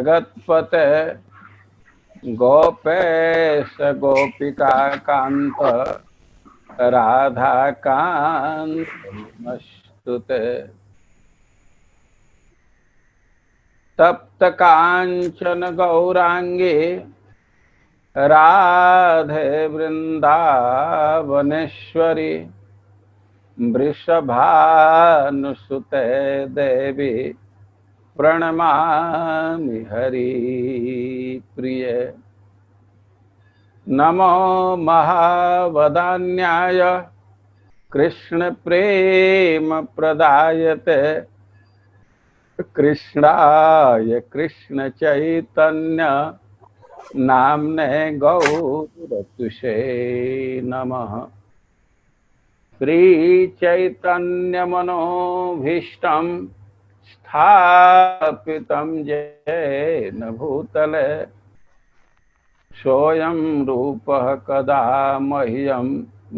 जगत्पते गोपेश गोपिका कांत राधा कांत नमस्तुते। तप्त कांचन गौरांगी राधे वृंदावनेश्वरी वृषभानुसुते देवी प्रणमामि हरिप्रिय। नमो महावदान्याय कृष्ण प्रेम प्रदायते कृष्णाय कृष्ण चैतन्य नामने गौरतुषे नमः। श्री चैतन्य मनोभीष्टं स्थापितं येन भूतले सोऽयं रूपः कदा मह्यं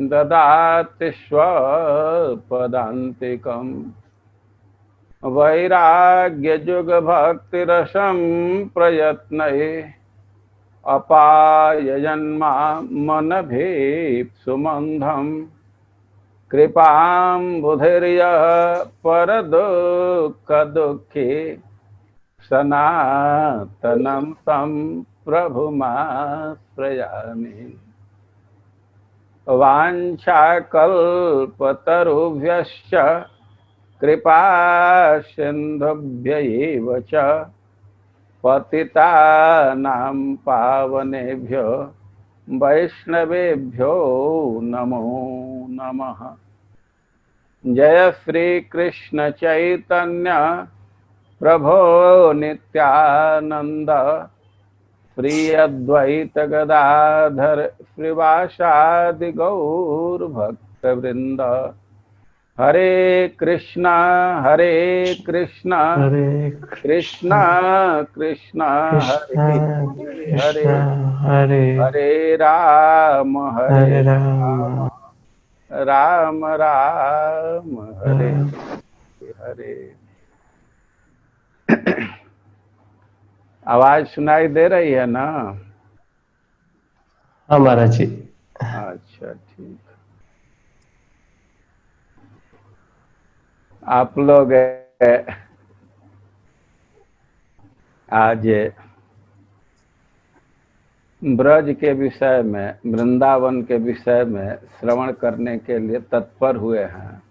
ददाति स्वपदान्तिकम्। वैराग्यजुगभक्तिरसं प्रयत्नये अपाययन्मामनभीप्सुमन्धं। कृपाम्बुधिर्यः परदुःखदुःखी सनातनं तं प्रभुमाश्रयामि। वाञ्छाकल्पतरुभ्यश्च कृपा सिन्धुभ्यैव च पतितानां पावनेभ्यो वैष्णवेभ्यो नमो नमः। जय श्री कृष्ण चैतन्य प्रभो नित्यानंद श्री अद्वैत गदाधर श्रीवासादि गौर भक्तवृंद। हरे कृष्णा कृष्णा कृष्णा हरे हरे हरे राम राम राम हरे हरे। आवाज सुनाई दे रही है ना? हाँ महाराज जी। अच्छा ठीक। आप लोग आज ब्रज के विषय में, वृंदावन के विषय में श्रवण करने के लिए तत्पर हुए हैं।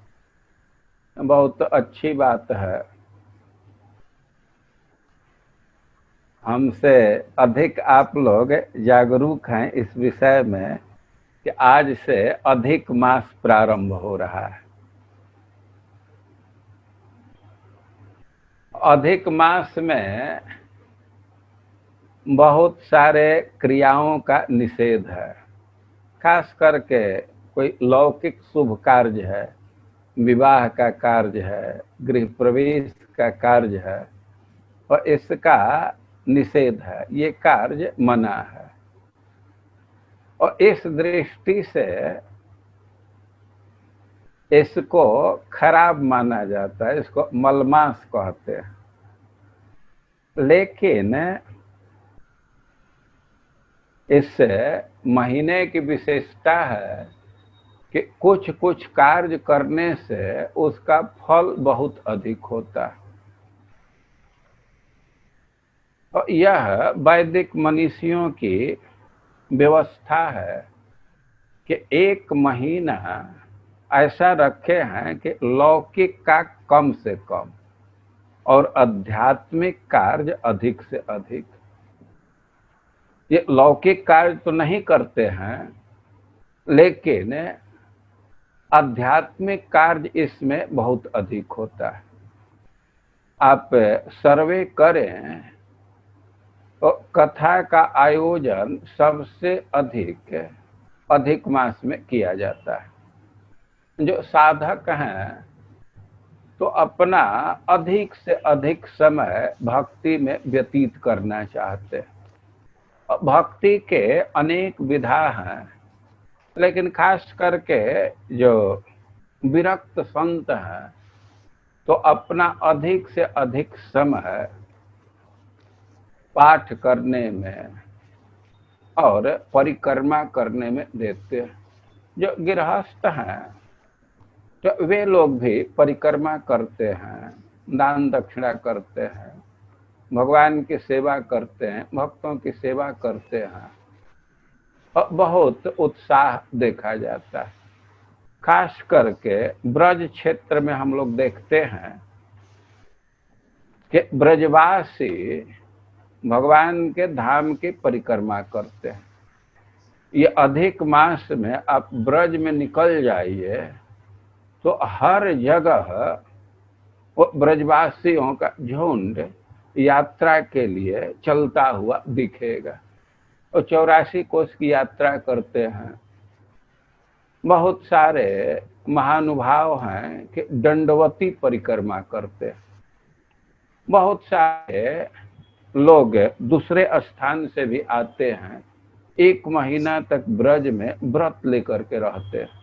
बहुत अच्छी बात है। हमसे अधिक आप लोग जागरूक हैं इस विषय में कि आज से अधिक मास प्रारंभ हो रहा है। अधिक मास में बहुत सारे क्रियाओं का निषेध है। खास करके कोई लौकिक शुभ कार्य है, विवाह का कार्य है, गृह प्रवेश का कार्य है, और इसका निषेध है। ये कार्य मना है। और इस दृष्टि से इसको खराब माना जाता है, इसको मलमास कहते हैं। लेकिन इस महीने की विशेषता है कि कुछ कुछ कार्य करने से उसका फल बहुत अधिक होता है। और यह वैदिक मनीषियों की व्यवस्था है कि एक महीना ऐसा रखे हैं कि लौकिक का कम से कम और आध्यात्मिक कार्य अधिक से अधिक। ये लौकिक कार्य तो नहीं करते हैं, लेकिन आध्यात्मिक कार्य इसमें बहुत अधिक होता है। आप सर्वे करें तो कथा का आयोजन सबसे अधिक मास में किया जाता है। जो साधक हैं तो अपना अधिक से अधिक समय भक्ति में व्यतीत करना चाहते हैं। भक्ति के अनेक विधा हैं, लेकिन खास करके जो विरक्त संत हैं तो अपना अधिक से अधिक समय पाठ करने में और परिक्रमा करने में देते हैं। जो गृहस्थ हैं तो वे लोग भी परिक्रमा करते हैं, दान दक्षिणा करते हैं, भगवान की सेवा करते हैं, भक्तों की सेवा करते हैं और बहुत उत्साह देखा जाता है। खास करके ब्रज क्षेत्र में हम लोग देखते हैं कि ब्रजवासी भगवान के धाम की परिक्रमा करते हैं। ये अधिक मास में आप ब्रज में निकल जाइए तो हर जगह वो ब्रजवासियों का झुंड यात्रा के लिए चलता हुआ दिखेगा। और 84 कोस की यात्रा करते हैं। बहुत सारे महानुभाव हैं कि दंडवती परिक्रमा करते हैं। बहुत सारे लोग दूसरे स्थान से भी आते हैं, 1 महीना तक ब्रज में व्रत लेकर के रहते हैं।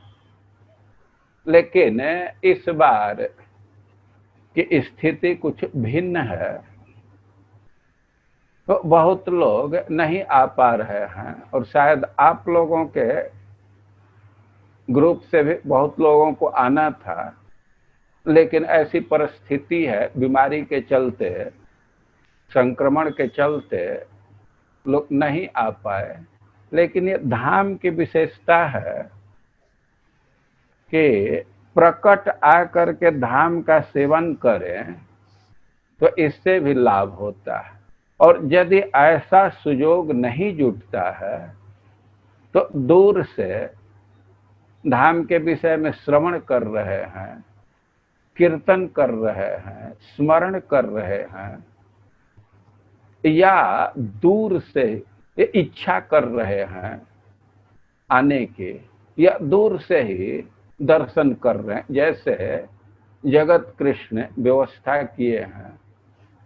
लेकिन इस बार की स्थिति कुछ भिन्न है, तो बहुत लोग नहीं आ पा रहे हैं और शायद आप लोगों के ग्रुप से भी बहुत लोगों को आना था, लेकिन ऐसी परिस्थिति है, बीमारी के चलते, संक्रमण के चलते लोग नहीं आ पाए। लेकिन ये धाम की विशेषता है कि प्रकट आकर के धाम का सेवन करें तो इससे भी लाभ होता है। और यदि ऐसा सुयोग नहीं जुटता है तो दूर से धाम के विषय में श्रवण कर रहे हैं, कीर्तन कर रहे हैं, स्मरण कर रहे हैं, या दूर से इच्छा कर रहे हैं आने की, या दूर से ही दर्शन कर रहे हैं, जैसे जगत कृष्ण व्यवस्था किए हैं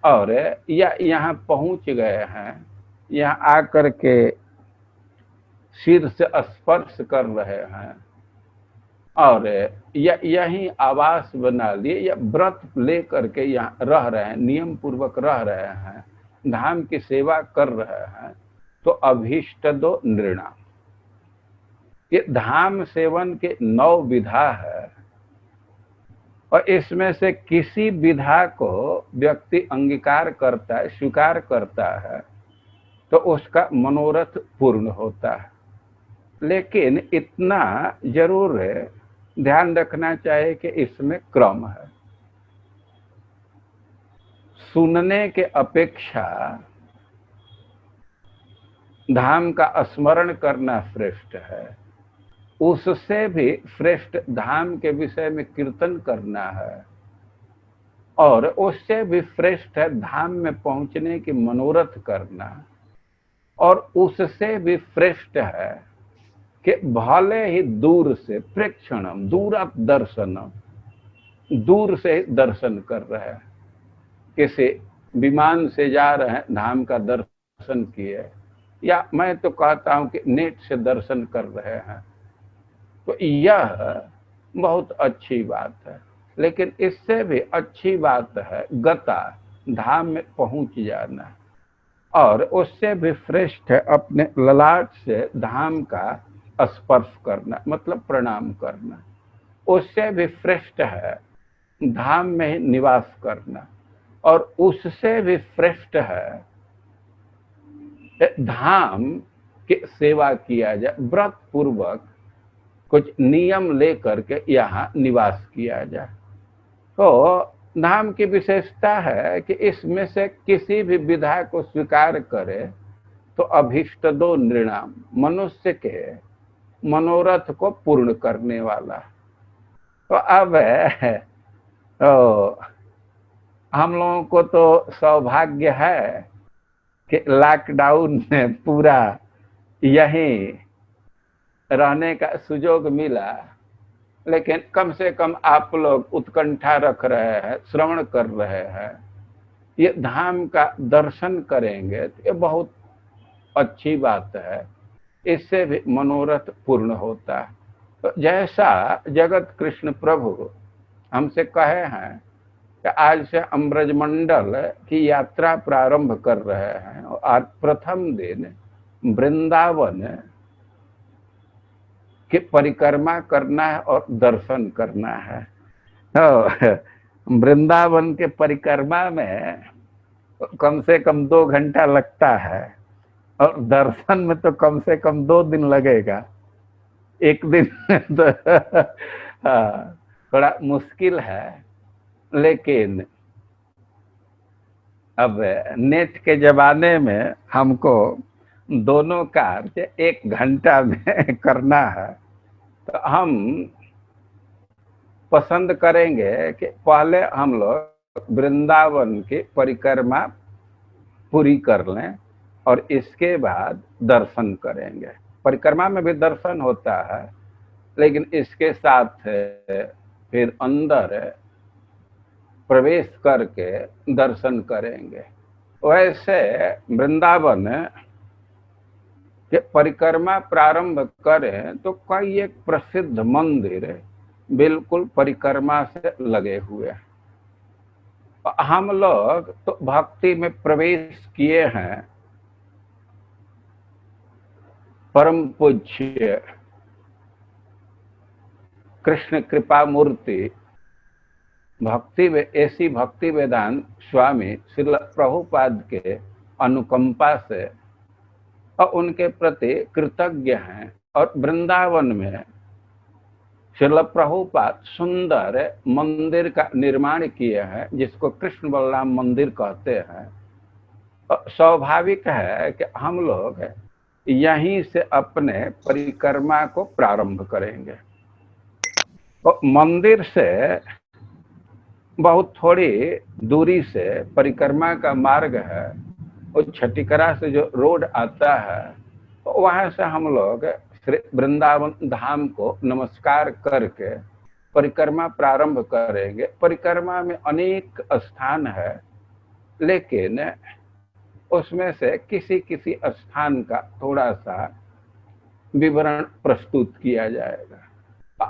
और या यहाँ पहुंच गए हैं, यहाँ आकर के सिर से स्पर्श कर रहे हैं और या यहीं आवास बना लिए या व्रत ले करके यहाँ रह रहे हैं, नियम पूर्वक रह रहे हैं, धाम की सेवा कर रहे हैं, तो अभीष्ट दो नृणाम। ये धाम सेवन के 9 विधा है और इसमें से किसी विधा को व्यक्ति अंगीकार करता है, स्वीकार करता है, तो उसका मनोरथ पूर्ण होता है। लेकिन इतना जरूर ध्यान रखना चाहिए कि इसमें क्रम है। सुनने के अपेक्षा धाम का स्मरण करना श्रेष्ठ है, उससे भी श्रेष्ठ धाम के विषय में कीर्तन करना है, और उससे भी श्रेष्ठ है धाम में पहुंचने की मनोरथ करना, और उससे भी श्रेष्ठ है कि भले ही दूर से प्रेक्षणम दूरात दर्शनम, दूर से दर्शन कर रहे हैं, किसी विमान से जा रहे हैं धाम का दर्शन किए, या मैं तो कहता हूं कि नेट से दर्शन कर रहे हैं, तो यह बहुत अच्छी बात है। लेकिन इससे भी अच्छी बात है गता, धाम में पहुंच जाना, और उससे भी श्रेष्ठ है अपने ललाट से धाम का स्पर्श करना, मतलब प्रणाम करना। उससे भी श्रेष्ठ है धाम में ही निवास करना, और उससे भी श्रेष्ठ है धाम की सेवा किया जाए, व्रत पूर्वक कुछ नियम लेकर के यहाँ निवास किया जाए। तो धाम की विशेषता है कि इसमें से किसी भी विधा को स्वीकार करे तो अभीष्ट दो नृणाम, मनुष्य के मनोरथ को पूर्ण करने वाला। तो अब तो हम लोगों को तो सौभाग्य है कि लॉकडाउन में पूरा यहीं रहने का सुयोग मिला, लेकिन कम से कम आप लोग उत्कंठा रख रहे हैं, श्रवण कर रहे हैं, ये धाम का दर्शन करेंगे तो ये बहुत अच्छी बात है, इससे भी मनोरथ पूर्ण होता है। तो जैसा जगत कृष्ण प्रभु हमसे कहे हैं कि आज से हम ब्रजमंडल की यात्रा प्रारंभ कर रहे हैं और आज प्रथम दिन वृंदावन की परिक्रमा करना है और दर्शन करना है। तो वृंदावन के परिक्रमा में कम से कम 2 घंटा लगता है और दर्शन में तो कम से कम 2 दिन लगेगा। एक दिन तो थोड़ा मुश्किल है, लेकिन अब नेट के जमाने में हमको दोनों कार्य 1 घंटा में करना है, तो हम पसंद करेंगे कि पहले हम लोग वृंदावन की परिक्रमा पूरी कर लें और इसके बाद दर्शन करेंगे। परिक्रमा में भी दर्शन होता है, लेकिन इसके साथ फिर अंदर प्रवेश करके दर्शन करेंगे। वैसे वृंदावन के परिक्रमा प्रारंभ करें तो कई एक प्रसिद्ध मंदिर बिल्कुल परिक्रमा से लगे हुए हैं। हम लोग तो भक्ति में प्रवेश किए हैं परम पूज्य कृष्ण कृपा मूर्ति ऐसी भक्ति वेदांत स्वामी श्रील प्रभुपाद के अनुकंपा से और उनके प्रति कृतज्ञ हैं। और वृंदावन में श्रील प्रभुपाद सुंदर मंदिर का निर्माण किए हैं, जिसको कृष्ण बलराम मंदिर कहते हैं। और स्वाभाविक है कि हम लोग यहीं से अपने परिक्रमा को प्रारंभ करेंगे। तो मंदिर से बहुत थोड़ी दूरी से परिक्रमा का मार्ग है, और छठीकरा से जो रोड आता है, तो वहां से हम लोग श्री वृंदावन धाम को नमस्कार करके परिक्रमा प्रारंभ करेंगे। परिक्रमा में अनेक स्थान है, लेकिन उसमें से किसी किसी स्थान का थोड़ा सा विवरण प्रस्तुत किया जाएगा।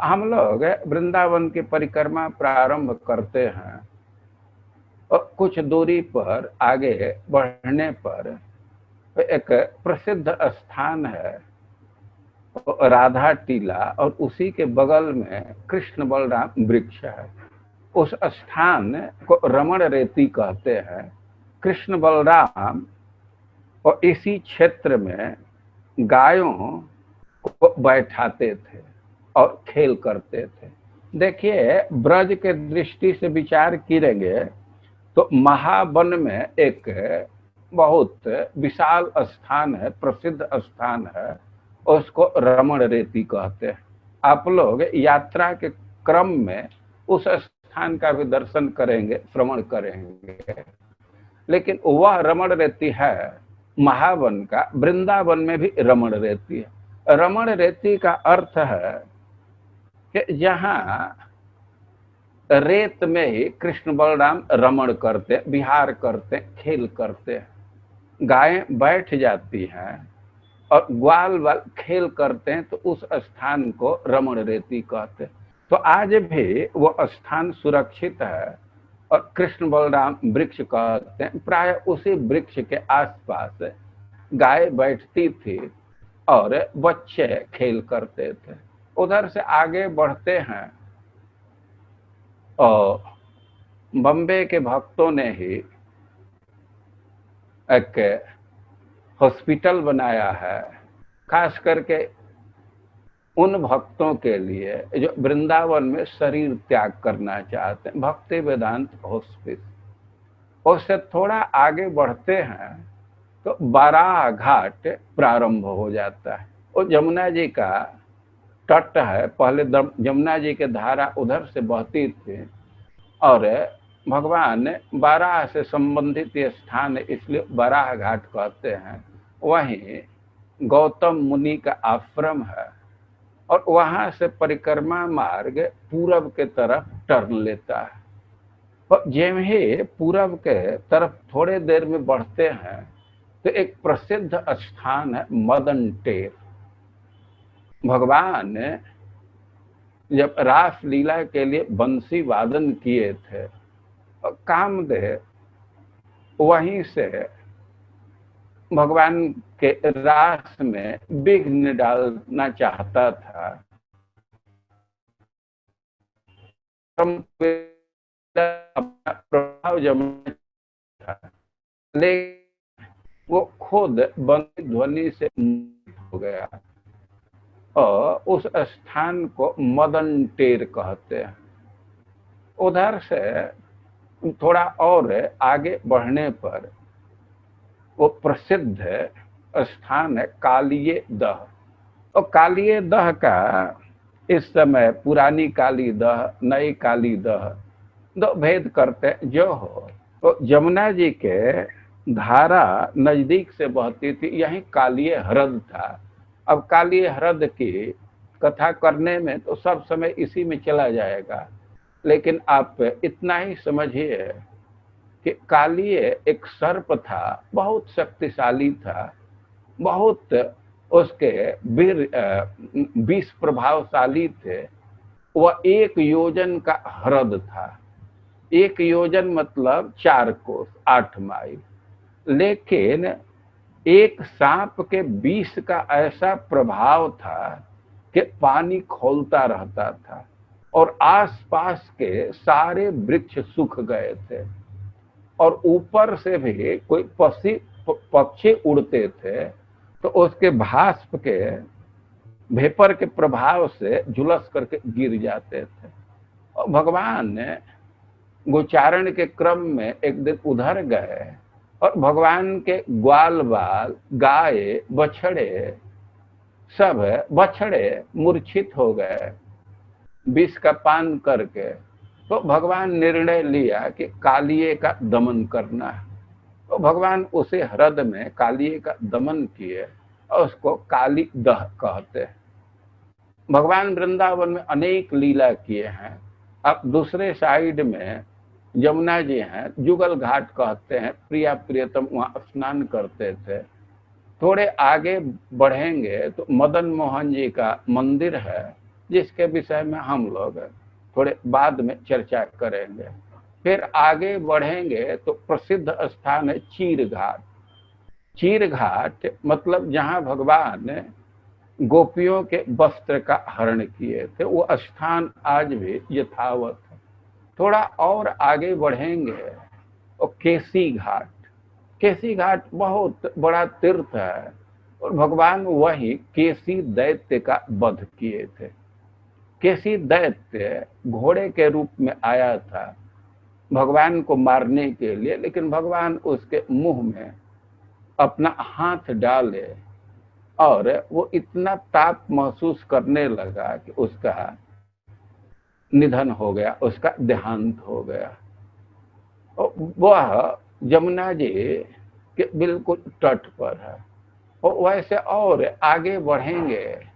हम लोग वृंदावन की परिक्रमा प्रारंभ करते हैं और कुछ दूरी पर आगे बढ़ने पर एक प्रसिद्ध स्थान है राधा टीला, और उसी के बगल में कृष्ण बलराम वृक्ष है। उस स्थान को रमण रेती कहते हैं। कृष्ण बलराम और इसी क्षेत्र में गायों को बैठाते थे और खेल करते थे। देखिए, ब्रज के दृष्टि से विचार करेंगे तो महावन में एक बहुत विशाल स्थान है, प्रसिद्ध स्थान है, उसको रमण रेती कहते हैं। आप लोग यात्रा के क्रम में उस स्थान का भी दर्शन करेंगे, श्रवण करेंगे। लेकिन वह रमण रेती है महावन का। वृंदावन में भी रमण रेती है। रमण रेती का अर्थ है कि जहां रेत में ही कृष्ण बलराम रमण करते, विहार करते, खेल करते हैं। गायें बैठ जाती हैं और ग्वाल वाल खेल करते हैं, तो उस स्थान को रमण रेती कहते हैं। तो आज भी वो स्थान सुरक्षित है और कृष्ण बलराम वृक्ष कहते हैं। प्राय उसी वृक्ष के आसपास गाय बैठती थी और बच्चे खेल करते थे। उधर से आगे बढ़ते हैं और बम्बे के भक्तों ने ही एक हॉस्पिटल बनाया है, खास करके उन भक्तों के लिए जो वृंदावन में शरीर त्याग करना चाहते हैं। भक्ति वेदांत हॉस्पिस। उससे थोड़ा आगे बढ़ते हैं तो बाराह घाट प्रारंभ हो जाता है। वो जमुना जी का तट है। पहले जमुना जी के धारा उधर से बहती थी और भगवान बाराह से संबंधित ये स्थान है, इसलिए बाराह घाट कहते हैं। वहीं गौतम मुनि का आश्रम है और वहां से परिक्रमा मार्ग पूरब के तरफ टर्न लेता है। और जब ही पूरब के तरफ थोड़े देर में बढ़ते हैं तो एक प्रसिद्ध स्थान है मदन टेर। भगवान जब रास लीला के लिए बंसी वादन किए थे कामदेव वहीं से भगवान के रास में विघ्न डालना चाहता था। अपना प्रभाव जमाना था, लेकिन वो खुद बंदी ध्वनि से हो गया और उस स्थान को मदन टेर कहते हैं। उधर से थोड़ा और आगे बढ़ने पर वो प्रसिद्ध स्थान है कालिये दह। और कालिये दह का इस समय पुरानी काली दह, नई काली दह दो भेद करते जो हो। तो जमुना जी के धारा नजदीक से बहती थी, यहीं कालिये हृद था। अब कालिये हृद की कथा करने में तो सब समय इसी में चला जाएगा, लेकिन आप इतना ही समझिए कि कालिये एक सर्प था, बहुत शक्तिशाली था, बहुत उसके वीर विष प्रभावशाली थे। वह 1 योजन का हृद था। 1 योजन मतलब 4 कोस, 8 माइल। लेकिन एक सांप के विष का ऐसा प्रभाव था कि पानी खौलता रहता था और आसपास के सारे वृक्ष सूख गए थे और ऊपर से भी कोई पक्षी उड़ते थे तो उसके भास्प के वेपर के प्रभाव से झुलस करके गिर जाते थे। और भगवान ने गोचारण के क्रम में एक दिन उधर गए और भगवान के ग्वाल बाल, गाय, बछड़े, सब बछड़े मूर्छित हो गए विष का पान करके। तो भगवान निर्णय लिया कि कालिये का दमन करना है। तो भगवान उसे हृद में कालिये का दमन किए और उसको काली दह कहते हैं। भगवान वृंदावन में अनेक लीला किए हैं। अब दूसरे साइड में यमुना जी हैं, जुगल घाट कहते हैं, प्रिया प्रियतम वहां स्नान करते थे। थोड़े आगे बढ़ेंगे तो मदन मोहन जी का मंदिर है, जिसके विषय में हम लोग थोड़े बाद में चर्चा करेंगे। फिर आगे बढ़ेंगे तो प्रसिद्ध स्थान है चीर घाट। चीर घाट मतलब जहां भगवान गोपियों के वस्त्र का हरण किए थे, वो स्थान आज भी यथावत है। थोड़ा और आगे बढ़ेंगे और केसी घाट। केसी घाट बहुत बड़ा तीर्थ है और भगवान वही केसी दैत्य का वध किए थे। केसी दैत्य घोड़े के रूप में आया था भगवान को मारने के लिए, लेकिन भगवान उसके मुंह में अपना हाथ डाले और वो इतना ताप महसूस करने लगा कि उसका निधन हो गया, उसका देहांत हो गया। और वह यमुना जी के बिल्कुल तट पर है। और वैसे और आगे बढ़ेंगे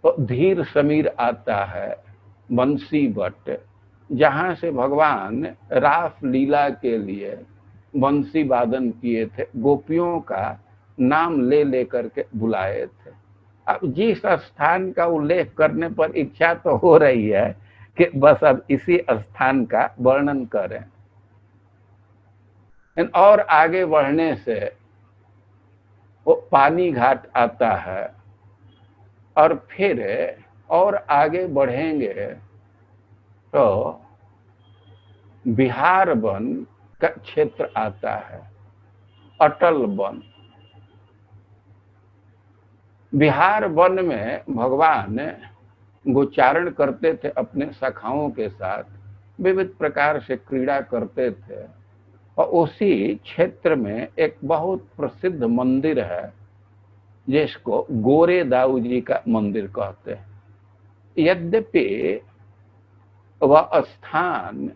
तो धीर समीर आता है, बंसी बट, जहां से भगवान रास लीला के लिए बंसी वादन किए थे, गोपियों का नाम ले लेकर के बुलाए थे। अब जिस स्थान का उल्लेख करने पर इच्छा तो हो रही है कि बस अब इसी स्थान का वर्णन करें। और आगे बढ़ने से वो पानी घाट आता है और फिर और आगे बढ़ेंगे तो बिहार वन का क्षेत्र आता है, अटल वन। बिहार वन में भगवान गोचारण करते थे, अपने सखाओं के साथ विविध प्रकार से क्रीड़ा करते थे। और उसी क्षेत्र में एक बहुत प्रसिद्ध मंदिर है जिसको गोरे दाऊ जी का मंदिर कहते हैं। यद्यपि वह स्थान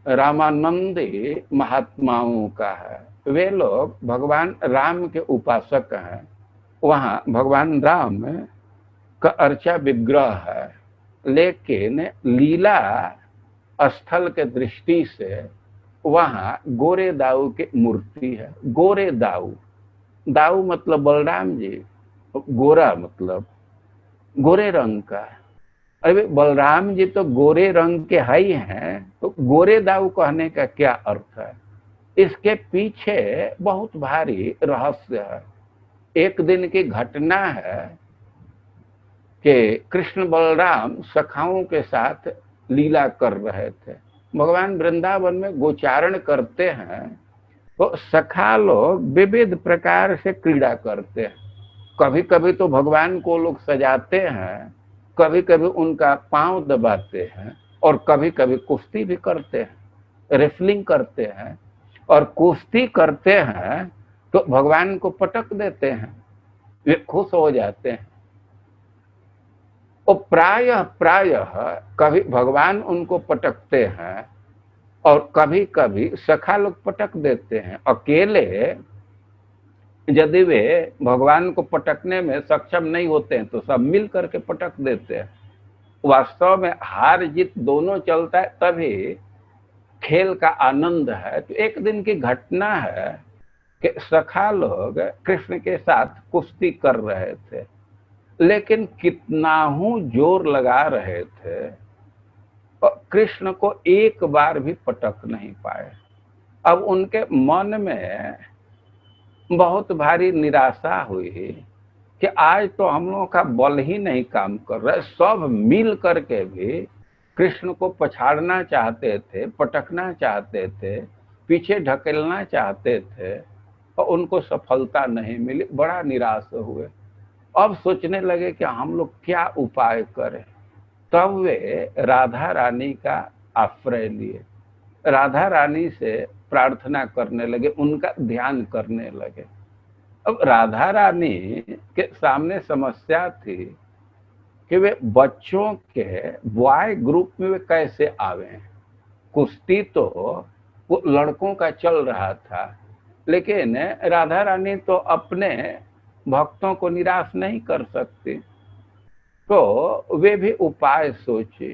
रामानंदी महात्माओं का है, वे लोग भगवान राम के उपासक हैं, वहाँ भगवान राम का अर्चा विग्रह है, लेकिन लीला स्थल के दृष्टि से वहाँ गोरे दाऊ की मूर्ति है। गोरे दाऊ, दाऊ मतलब बलराम जी, गोरा मतलब गोरे रंग का, अरे बलराम जी तो गोरे रंग के ही हैं, तो गोरे दाऊ कहने का क्या अर्थ है? इसके पीछे बहुत भारी रहस्य है। एक दिन की घटना है कि कृष्ण बलराम सखाओं के साथ लीला कर रहे थे। भगवान वृंदावन में गोचारण करते हैं तो सखा लोग विविध प्रकार से क्रीड़ा करते हैं। कभी कभी तो भगवान को लोग सजाते हैं, कभी कभी उनका पांव दबाते हैं, और कभी कभी कुश्ती भी करते हैं, रेसलिंग करते हैं, और कुश्ती करते हैं तो भगवान को पटक देते हैं, वे खुश हो जाते हैं। और प्रायः प्रायः कभी भगवान उनको पटकते हैं और कभी कभी सखा लोग पटक देते हैं। अकेले यदि वे भगवान को पटकने में सक्षम नहीं होते हैं तो सब मिल करके पटक देते हैं। वास्तव में हार जीत दोनों चलता है, तभी खेल का आनंद है। तो एक दिन की घटना है कि सखा लोग कृष्ण के साथ कुश्ती कर रहे थे, लेकिन कितना हूं जोर लगा रहे थे और कृष्ण को एक बार भी पटक नहीं पाए। अब उनके मन में बहुत भारी निराशा हुई कि आज तो हम लोगों का बल ही नहीं काम कर रहा है। सब मिल करके भी कृष्ण को पछाड़ना चाहते थे, पटकना चाहते थे, पीछे ढकेलना चाहते थे, और उनको सफलता नहीं मिली। बड़ा निराश हुए। अब सोचने लगे कि हम लोग क्या उपाय करें। तब वे राधा रानी का आश्रय लिए, राधा रानी से प्रार्थना करने लगे, उनका ध्यान करने लगे। अब राधा रानी के सामने समस्या थी कि वे बच्चों के बॉय ग्रुप में वे कैसे आवे। कुश्ती तो वो लड़कों का चल रहा था, लेकिन राधा रानी तो अपने भक्तों को निराश नहीं कर सकती। तो वे भी उपाय सोचे।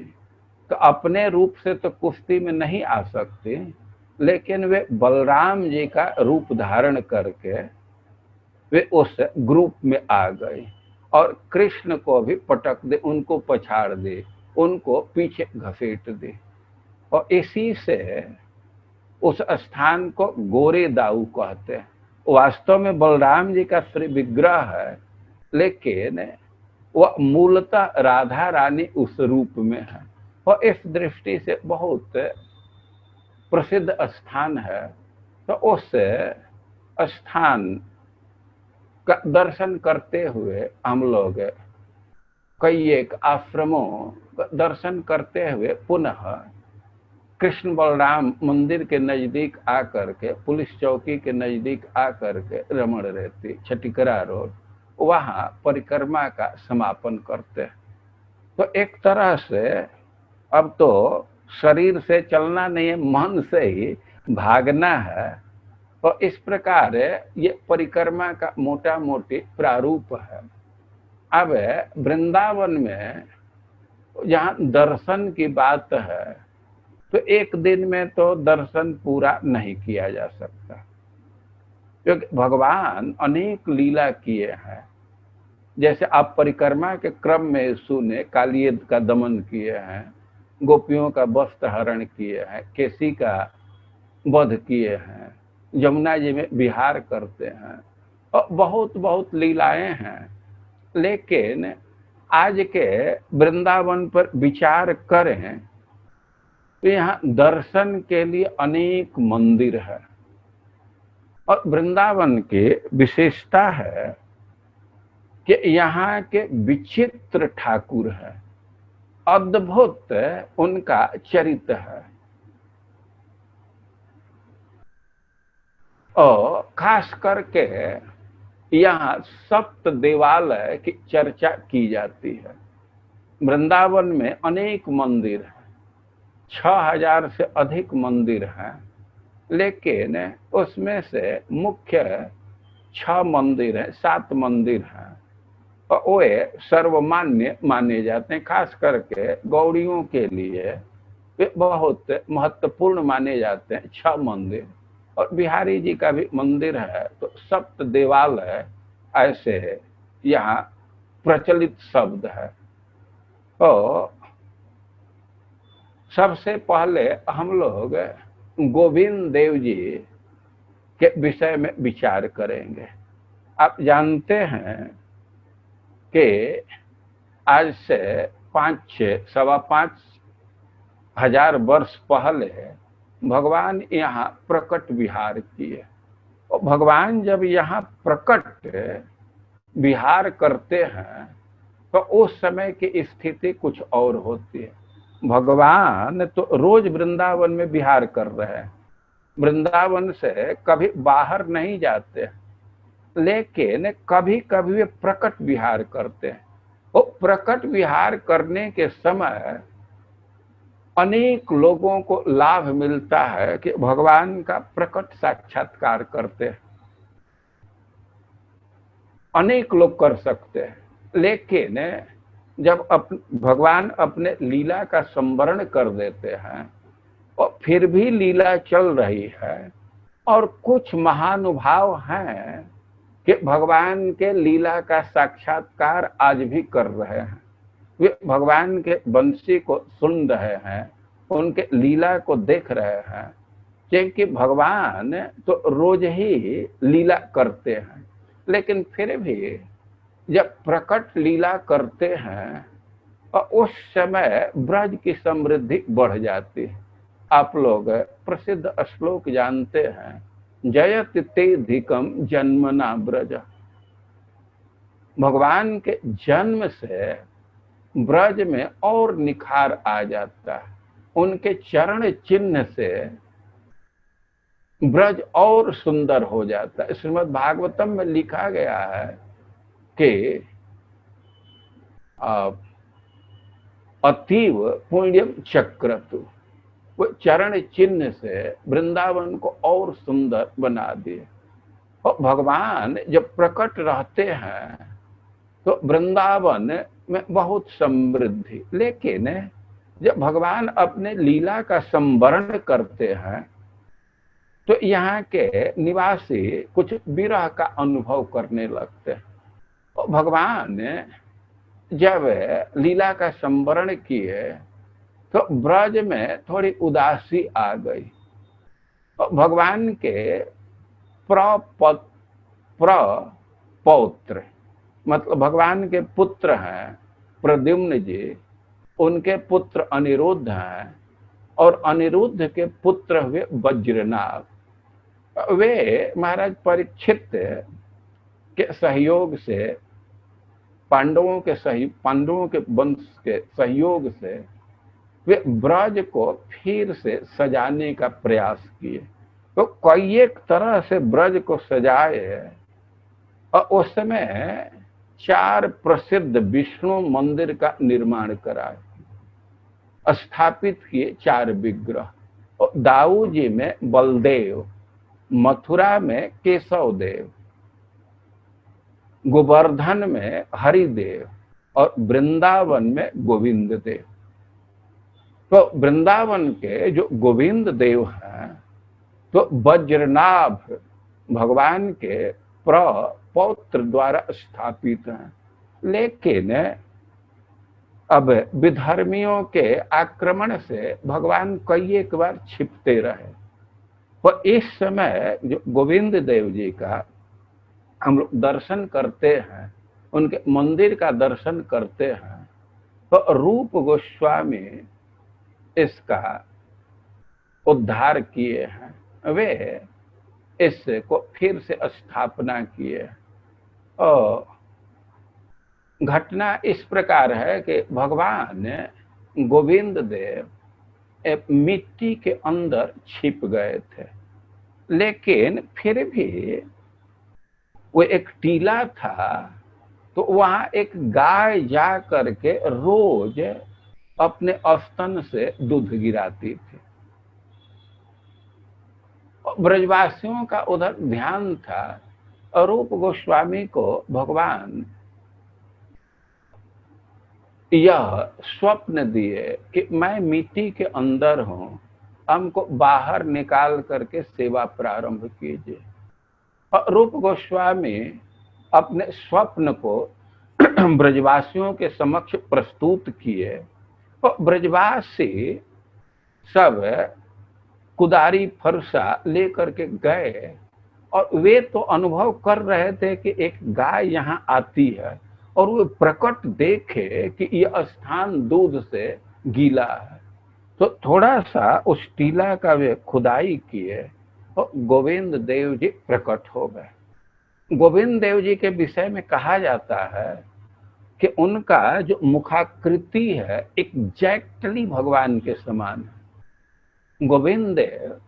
तो अपने रूप से तो कुश्ती में नहीं आ सकती, लेकिन वे बलराम जी का रूप धारण करके वे उस ग्रुप में आ गए और कृष्ण को भी पटक दे, उनको पछाड़ दे, उनको पीछे घसीट दे। और इसी से उस स्थान को गोरे दाऊ कहते हैं। वास्तव में बलराम जी का श्री विग्रह है, लेकिन वह मूलतः राधा रानी उस रूप में है। और इस दृष्टि से बहुत प्रसिद्ध स्थान है। तो उस स्थान का दर्शन करते हुए हम लोग कई एक आश्रमों का दर्शन करते हुए पुनः कृष्ण बलराम मंदिर के नजदीक आकर के, पुलिस चौकी के नजदीक आकर के रमण रहती छटिकरा रोड, वहां परिक्रमा का समापन करते हैं। तो एक तरह से अब तो शरीर से चलना नहीं है, मन से ही भागना है। और इस प्रकार ये परिक्रमा का मोटा मोटी प्रारूप है। अब वृंदावन में जहाँ दर्शन की बात है, तो एक दिन में तो दर्शन पूरा नहीं किया जा सकता, क्योंकि भगवान अनेक लीला किए हैं। जैसे आप परिक्रमा के क्रम में सुने, कालिय का दमन किए हैं, गोपियों का वस्त्र हरण किए हैं, केसी का वध किए हैं, यमुना जी में विहार करते हैं, और बहुत बहुत लीलाएं हैं। लेकिन आज के वृंदावन पर विचार करें तो यहाँ दर्शन के लिए अनेक मंदिर है। और वृंदावन की विशेषता है कि यहाँ के विचित्र ठाकुर है, अद्भुत उनका चरित्र है। और खास करके यहाँ सप्त देवालय की चर्चा की जाती है। वृंदावन में अनेक मंदिर हैं, 6000 से अधिक मंदिर हैं, लेकिन उसमें से मुख्य 6 मंदिर हैं, 7 मंदिर हैं, और वे सर्वमान्य माने जाते हैं। खास करके गौड़ियों के लिए वे बहुत महत्वपूर्ण माने जाते हैं 6 मंदिर। और बिहारी जी का भी मंदिर है। तो सप्त देवालय ऐसे यहाँ प्रचलित शब्द है। तो सबसे पहले हम लोग गोविंद देव जी के विषय में विचार करेंगे। आप जानते हैं कि आज से 5,000-5,500 वर्ष पहले भगवान यहाँ प्रकट विहार किए। और भगवान जब यहाँ प्रकट विहार करते हैं तो उस समय की स्थिति कुछ और होती है। भगवान तो रोज वृंदावन में विहार कर रहे हैं, वृंदावन से कभी बाहर नहीं जाते, लेकिन कभी कभी वे प्रकट विहार करते हैं। और प्रकट विहार करने के समय अनेक लोगों को लाभ मिलता है कि भगवान का प्रकट साक्षात्कार करते हैं। अनेक लोग कर सकते हैं, लेकिन जब भगवान अपने लीला का संवरण कर देते हैं और फिर भी लीला चल रही है, और कुछ महानुभाव हैं कि भगवान के लीला का साक्षात्कार आज भी कर रहे हैं। वे भगवान के बंसी को सुन रहे हैं, उनके लीला को देख रहे हैं, क्योंकि भगवान तो रोज ही लीला करते हैं, लेकिन फिर भी जब प्रकट लीला करते हैं और उस समय ब्रज की समृद्धि बढ़ जाती है। आप लोग प्रसिद्ध श्लोक जानते हैं, जयति ते धिकम जन्मना ब्रज। भगवान के जन्म से ब्रज में और निखार आ जाता है, उनके चरण चिन्ह से ब्रज और सुंदर हो जाता है। श्रीमद् भागवतम में लिखा गया है कि अतीव पुण्यम चक्रतु, वो चरण चिन्ह से वृंदावन को और सुंदर बना दिए। और भगवान जब प्रकट रहते हैं तो वृंदावन में बहुत समृद्धि, लेकिन जब भगवान अपने लीला का संवरण करते हैं तो यहाँ के निवासी कुछ विरह का अनुभव करने लगते हैं। और भगवान जब लीला का संवरण किए तो ब्रज में थोड़ी उदासी आ गई। और भगवान के प्रपौत्र, मतलब भगवान के पुत्र हैं प्रद्युम्न जी, उनके पुत्र अनिरुद्ध हैं, और अनिरुद्ध के पुत्र हुए वज्रनाभ। वे महाराज परीक्षित के सहयोग से, पांडवों के वंश के सहयोग से वे ब्रज को फिर से सजाने का प्रयास किए। तो कई एक तरह से ब्रज को सजाए, और उस समय 4 प्रसिद्ध विष्णु मंदिर का निर्माण कराए, स्थापित किए 4 विग्रह। और दाऊ जी में बलदेव, मथुरा में केशव देव, गोवर्धन में हरिदेव, और वृंदावन में गोविंद देव। तो वृंदावन के जो गोविंद देव हैं तो वज्रनाभ भगवान के प्रपौत्र द्वारा स्थापित हैं, लेकिन अब विधर्मियों के आक्रमण से भगवान कई एक बार छिपते रहे। और इस समय जो गोविंद देव जी का हम लोग दर्शन करते हैं, उनके मंदिर का दर्शन करते हैं, तो रूप गोस्वामी इसका उद्धार किए हैं। वे इसको फिर से स्थापना किए। और घटना इस प्रकार है कि भगवान गोविंद देव एक मिट्टी के अंदर छिप गए थे, लेकिन फिर भी वो एक टीला था, तो वहां एक गाय जा करके रोज अपने स्तन से दूध गिराती थी। ब्रजवासियों का उधर ध्यान था, और रूप गोस्वामी को भगवान यह स्वप्न दिए कि मैं मिट्टी के अंदर हूं, हमको बाहर निकाल करके सेवा प्रारंभ कीजिए। और रूप गोस्वामी अपने स्वप्न को ब्रजवासियों के समक्ष प्रस्तुत किए। और ब्रजवासी सब कुदारी फरसा लेकर के गए और वे तो अनुभव कर रहे थे कि एक गाय यहाँ आती है और वो प्रकट देखे कि यह स्थान दूध से गीला है, तो थोड़ा सा उस टीला का वे खुदाई किए और गोविंद देव जी प्रकट हो गए। गोविंद देव जी के विषय में कहा जाता है कि उनका जो मुखाकृति है एग्जैक्टली भगवान के समान है। गोविंद देव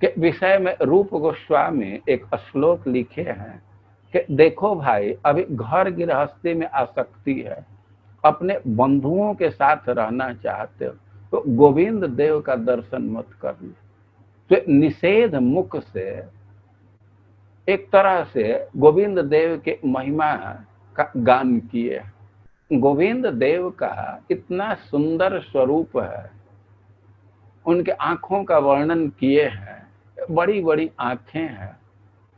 के विषय में रूप गोस्वामी एक श्लोक लिखे हैं कि देखो भाई, अभी घर गृहस्थी में आसक्ति है, अपने बंधुओं के साथ रहना चाहते हो तो गोविंद देव का दर्शन मत कर लो। तो निषेध मुख से एक तरह से गोविंद देव के महिमा का गान किए। गोविंद देव का इतना सुंदर स्वरूप है, उनके आंखों का वर्णन किए हैं, बड़ी बड़ी आंखें हैं,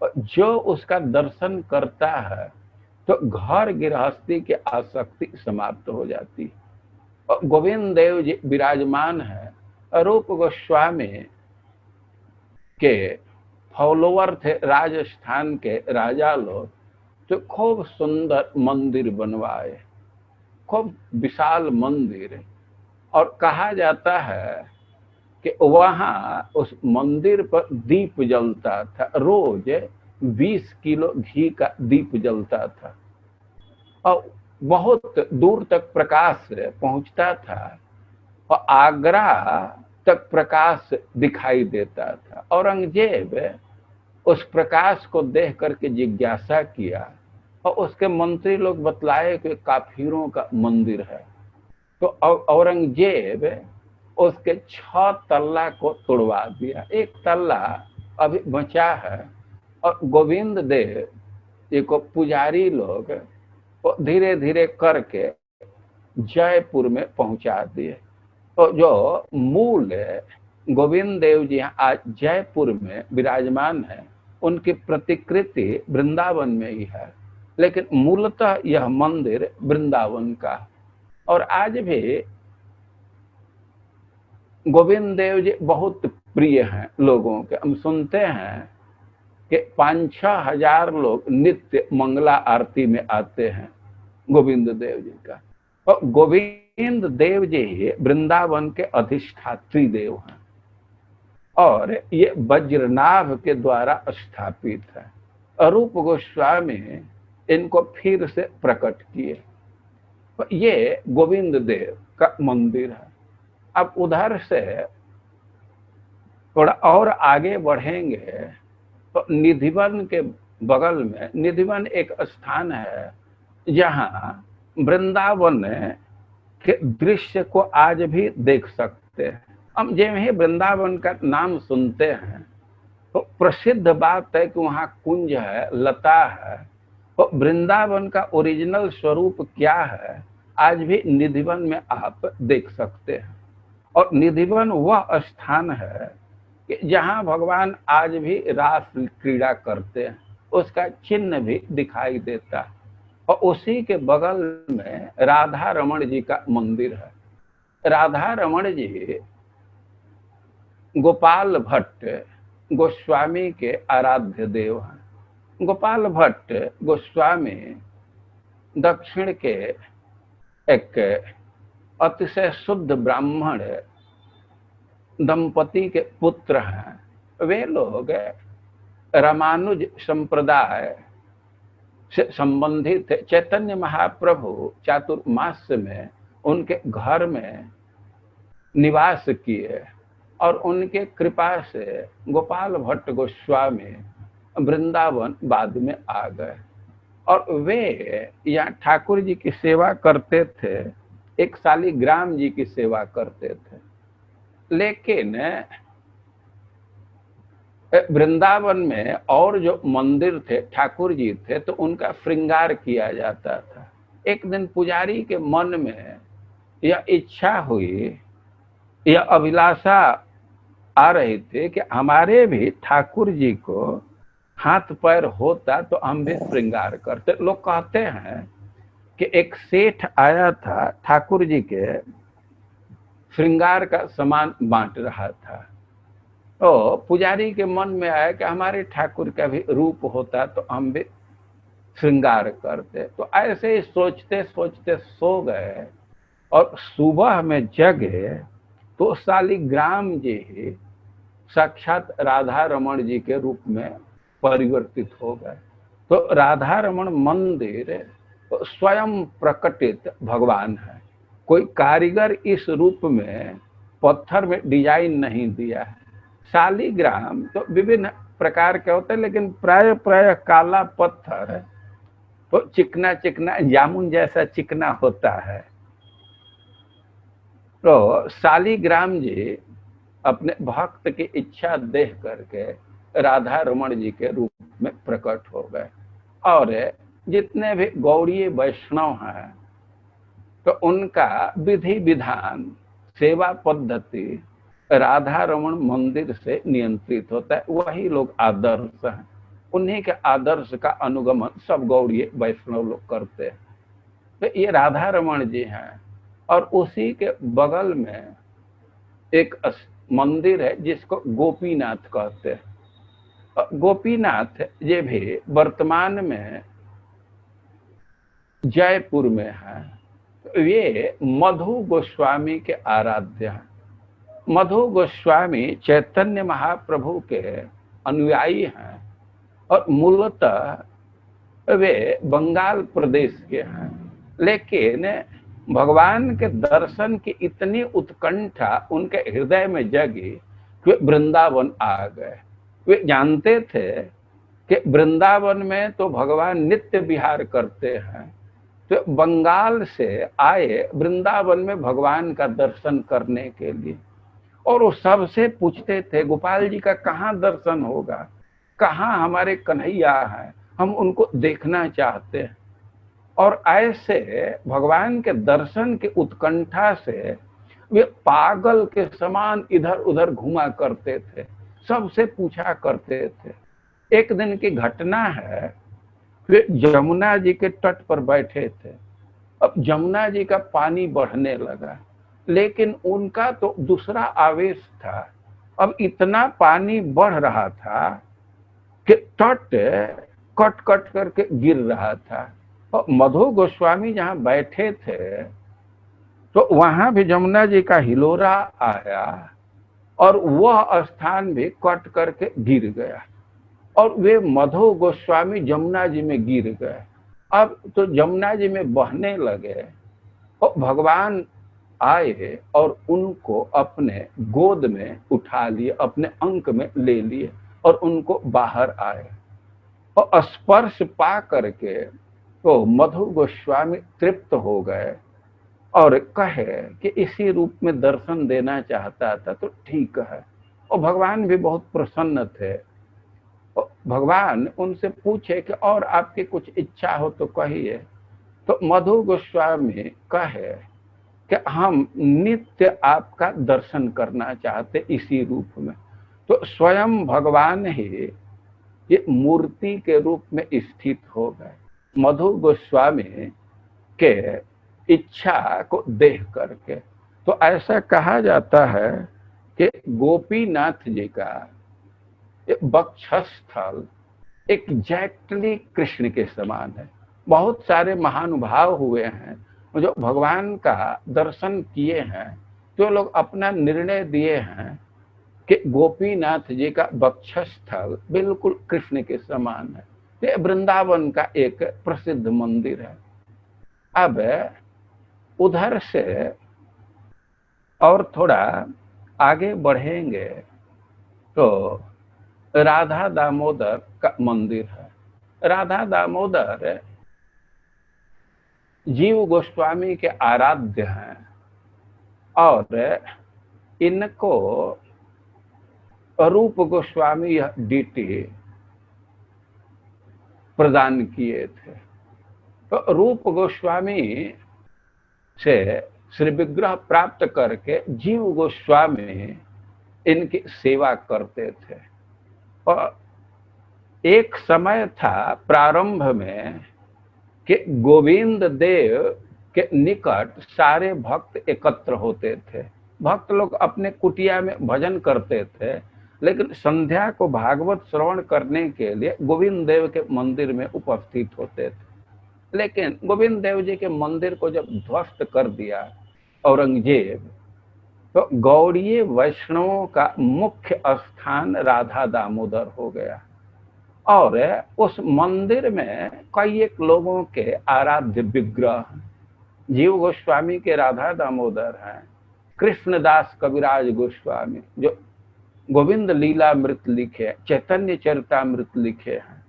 जो उसका दर्शन करता है तो घर गृहस्थी की आसक्ति समाप्त हो जाती है। और गोविंद देव जी विराजमान है। रूप गोस्वामी के फॉलोवर थे राजस्थान के राजा लोग, तो खूब सुंदर मंदिर बनवाए, खूब विशाल मंदिर, और कहा जाता है कि वहां उस मंदिर पर दीप जलता था, रोज 20 किलो घी का दीप जलता था और बहुत दूर तक प्रकाश पहुंचता था और आगरा तक प्रकाश दिखाई देता था। औरंगजेब उस प्रकाश को देख करके जिज्ञासा किया और उसके मंत्री लोग बतलाए कि काफिरों का मंदिर है। तो औरंगजेब उसके 6 तल्ला को तोड़वा दिया, 1 तल्ला अभी बचा है। और गोविंद देव जी को पुजारी लोग धीरे धीरे करके जयपुर में पहुंचा दिए। तो जो मूल गोविंद देव जी आज जयपुर में विराजमान है, उनकी प्रतिकृति वृंदावन में ही है, लेकिन मूलतः यह मंदिर वृंदावन का। और आज भी गोविंद देव जी बहुत प्रिय हैं लोगों के। हम सुनते हैं कि 5-6 हजार लोग नित्य मंगला आरती में आते हैं गोविंद देव जी का। और गोविंद देव जी वृंदावन के अधिष्ठात्री देव हैं और ये वज्रनाभ के द्वारा स्थापित है। अरूप गोस्वामी इनको फिर से प्रकट किए। ये गोविंद देव का मंदिर है। अब उधर से थोड़ा और आगे बढ़ेंगे तो निधिवन के बगल में, निधिवन एक स्थान है जहां वृंदावन के दृश्य को आज भी देख सकते हैं। हम जब ही वृंदावन का नाम सुनते हैं तो प्रसिद्ध बात है कि वहाँ कुंज है, लता है। तो वृंदावन का ओरिजिनल स्वरूप क्या है आज भी निधिवन में आप देख सकते हैं। और निधिवन वह स्थान है कि जहाँ भगवान आज भी रास क्रीड़ा करते हैं, उसका चिन्ह भी दिखाई देता है। और उसी के बगल में राधा रमण जी का मंदिर है। राधा रमण जी गोपाल भट्ट गोस्वामी के आराध्य देव हैं। गोपाल भट्ट गोस्वामी दक्षिण के एक अतिशय शुद्ध ब्राह्मण दंपति के पुत्र हैं। वे लोग रामानुज संप्रदाय से संबंधित चैतन्य महाप्रभु चातुर्मास में उनके घर में निवास किए और उनके कृपा से गोपाल भट्ट गोस्वामी वृंदावन बाद में आ गए। और वे यहाँ ठाकुर जी की सेवा करते थे, एक शालिग्राम जी की सेवा करते थे। लेकिन वृंदावन में और जो मंदिर थे, ठाकुर जी थे, तो उनका श्रृंगार किया जाता था। एक दिन पुजारी के मन में यह इच्छा हुई, यह अभिलाषा आ रही थी कि हमारे भी ठाकुर जी को हाथ पैर होता तो हम भी श्रृंगार करते। लोग कहते हैं कि एक सेठ आया था ठाकुर जी के श्रृंगार का सामान बांट रहा था। तो पुजारी के मन में आया कि हमारे ठाकुर का भी रूप होता तो हम भी श्रृंगार करते। तो ऐसे ही सोचते सोचते सो गए और सुबह में जगे तो शालिग्राम जी साक्षात राधा रमण जी के रूप में परिवर्तित हो गए। तो राधा रमण मंदिर तो स्वयं प्रकटित भगवान है। कोई कारीगर इस रूप में पत्थर में डिजाइन नहीं दिया है। शालिग्राम तो विभिन्न प्रकार के होते हैं, लेकिन प्राय प्राय काला पत्थर तो चिकना चिकना जामुन जैसा चिकना होता है। तो शालिग्राम जी अपने भक्त की इच्छा देख करके राधा रमण जी के रूप में प्रकट हो गए। और जितने भी गौड़ीय वैष्णव हैं तो उनका विधि विधान सेवा पद्धति राधा रमण मंदिर से नियंत्रित होता है। वही लोग आदर्श हैं, उन्हीं के आदर्श का अनुगमन सब गौड़ीय वैष्णव लोग करते हैं। तो ये राधा रमण जी हैं। और उसी के बगल में एक मंदिर है जिसको गोपीनाथ कहते हैं। गोपीनाथ ये भी वर्तमान में जयपुर में है। तो ये मधु गोस्वामी के आराध्य हैं। मधु गोस्वामी चैतन्य महाप्रभु के अनुयायी हैं और मूलतः वे बंगाल प्रदेश के हैं। लेकिन भगवान के दर्शन की इतनी उत्कंठा उनके हृदय में जगी कि वे वृंदावन आ गए। वे जानते थे कि वृंदावन में तो भगवान नित्य विहार करते हैं, तो बंगाल से आए वृंदावन में भगवान का दर्शन करने के लिए। और वो सबसे पूछते थे गोपाल जी का कहाँ दर्शन होगा, कहाँ हमारे कन्हैया हैं, हम उनको देखना चाहते हैं। और ऐसे भगवान के दर्शन की उत्कंठा से वे पागल के समान इधर उधर घुमा करते थे, सबसे पूछा करते थे। एक दिन की घटना है, वे जमुना जी के तट पर बैठे थे। अब जमुना जी का पानी बढ़ने लगा, लेकिन उनका तो दूसरा आवेश था। अब इतना पानी बढ़ रहा था कि तट कट कट करके गिर रहा था। और मधु गोस्वामी जहां बैठे थे तो वहां भी जमुना जी का हिलोरा आया और वह स्थान भी कट करके गिर गया और वे मधु गोस्वामी जमुना जी में गिर गए। अब तो जमुना जी में बहने लगे और भगवान आए और उनको अपने गोद में उठा लिए, अपने अंक में ले लिए और उनको बाहर आए। और स्पर्श पा करके तो मधु गोस्वामी तृप्त हो गए और कहे कि इसी रूप में दर्शन देना चाहता था तो ठीक है। और भगवान भी बहुत प्रसन्न थे। भगवान उनसे पूछे कि और आपकी कुछ इच्छा हो तो कहिए। तो मधु गोस्वामी कहे कि हम नित्य आपका दर्शन करना चाहते इसी रूप में। तो स्वयं भगवान ही ये मूर्ति के रूप में स्थित हो गए मधु गोस्वामी के इच्छा को देख करके। तो ऐसा कहा जाता है कि गोपीनाथ जी का वक्षस्थल एग्जैक्टली कृष्ण के समान है। बहुत सारे महानुभाव हुए हैं जो भगवान का दर्शन किए हैं, तो लोग अपना निर्णय दिए हैं कि गोपीनाथ जी का वक्षस्थल बिल्कुल कृष्ण के समान है। ये वृंदावन का एक प्रसिद्ध मंदिर है। अब उधर से और थोड़ा आगे बढ़ेंगे तो राधा दामोदर का मंदिर है। राधा दामोदर जीव गोस्वामी के आराध्य हैं और इनको रूप गोस्वामी यह डीटी प्रदान किए थे। तो रूप गोस्वामी से श्री विग्रह प्राप्त करके जीव गोस्वामी इनकी सेवा करते थे। और एक समय था प्रारंभ में कि गोविंद देव के निकट सारे भक्त एकत्र होते थे। भक्त लोग अपने कुटिया में भजन करते थे, लेकिन संध्या को भागवत श्रवण करने के लिए गोविंद देव के मंदिर में उपस्थित होते थे। लेकिन गोविंद देव जी के मंदिर को जब ध्वस्त कर दिया औरंगजेब, तो गौड़ीय वैष्णवों का मुख्य स्थान राधा दामोदर हो गया और उस मंदिर में कई एक लोगों के आराध्य विग्रह, जीव गोस्वामी के राधा दामोदर हैं, कृष्णदास कविराज गोस्वामी जो गोविंद लीलामृत लिखे, चैतन्य चरितामृत लिखे हैं,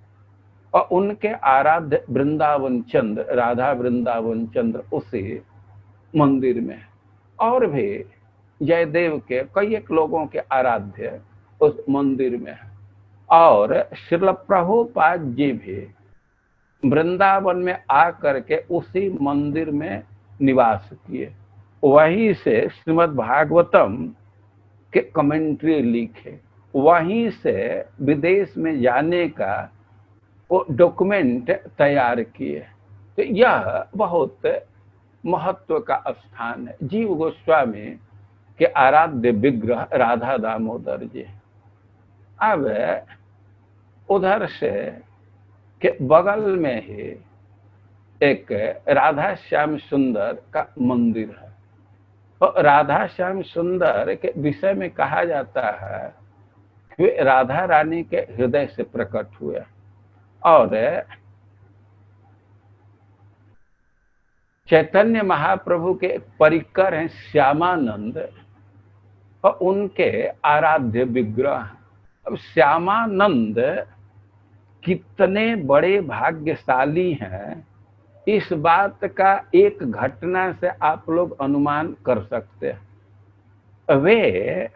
और उनके आराध्य वृंदावन चंद्र, राधा वृंदावन चंद्र उसी मंदिर में, और भी जयदेव के कई एक लोगों के आराध्य उस मंदिर में है। और श्रील प्रभुपाद जी भी वृंदावन में आकर के उसी मंदिर में निवास किए, वहीं से श्रीमद् भागवतम के कमेंट्री लिखे, वहीं से विदेश में जाने का वो डॉक्यूमेंट तैयार किए। तो यह बहुत महत्व का स्थान है। जीव गोस्वामी के आराध्य विग्रह राधा दामोदर जी। अब उधर से के बगल में ही एक राधा श्याम सुंदर का मंदिर है। तो राधा श्याम सुंदर के विषय में कहा जाता है कि वे राधा रानी के हृदय से प्रकट हुए, और चैतन्य महाप्रभु के परिकर हैं श्यामानंद, और उनके आराध्य विग्रह। अब श्यामानंद कितने बड़े भाग्यशाली हैं, इस बात का एक घटना से आप लोग अनुमान कर सकते हैं। वे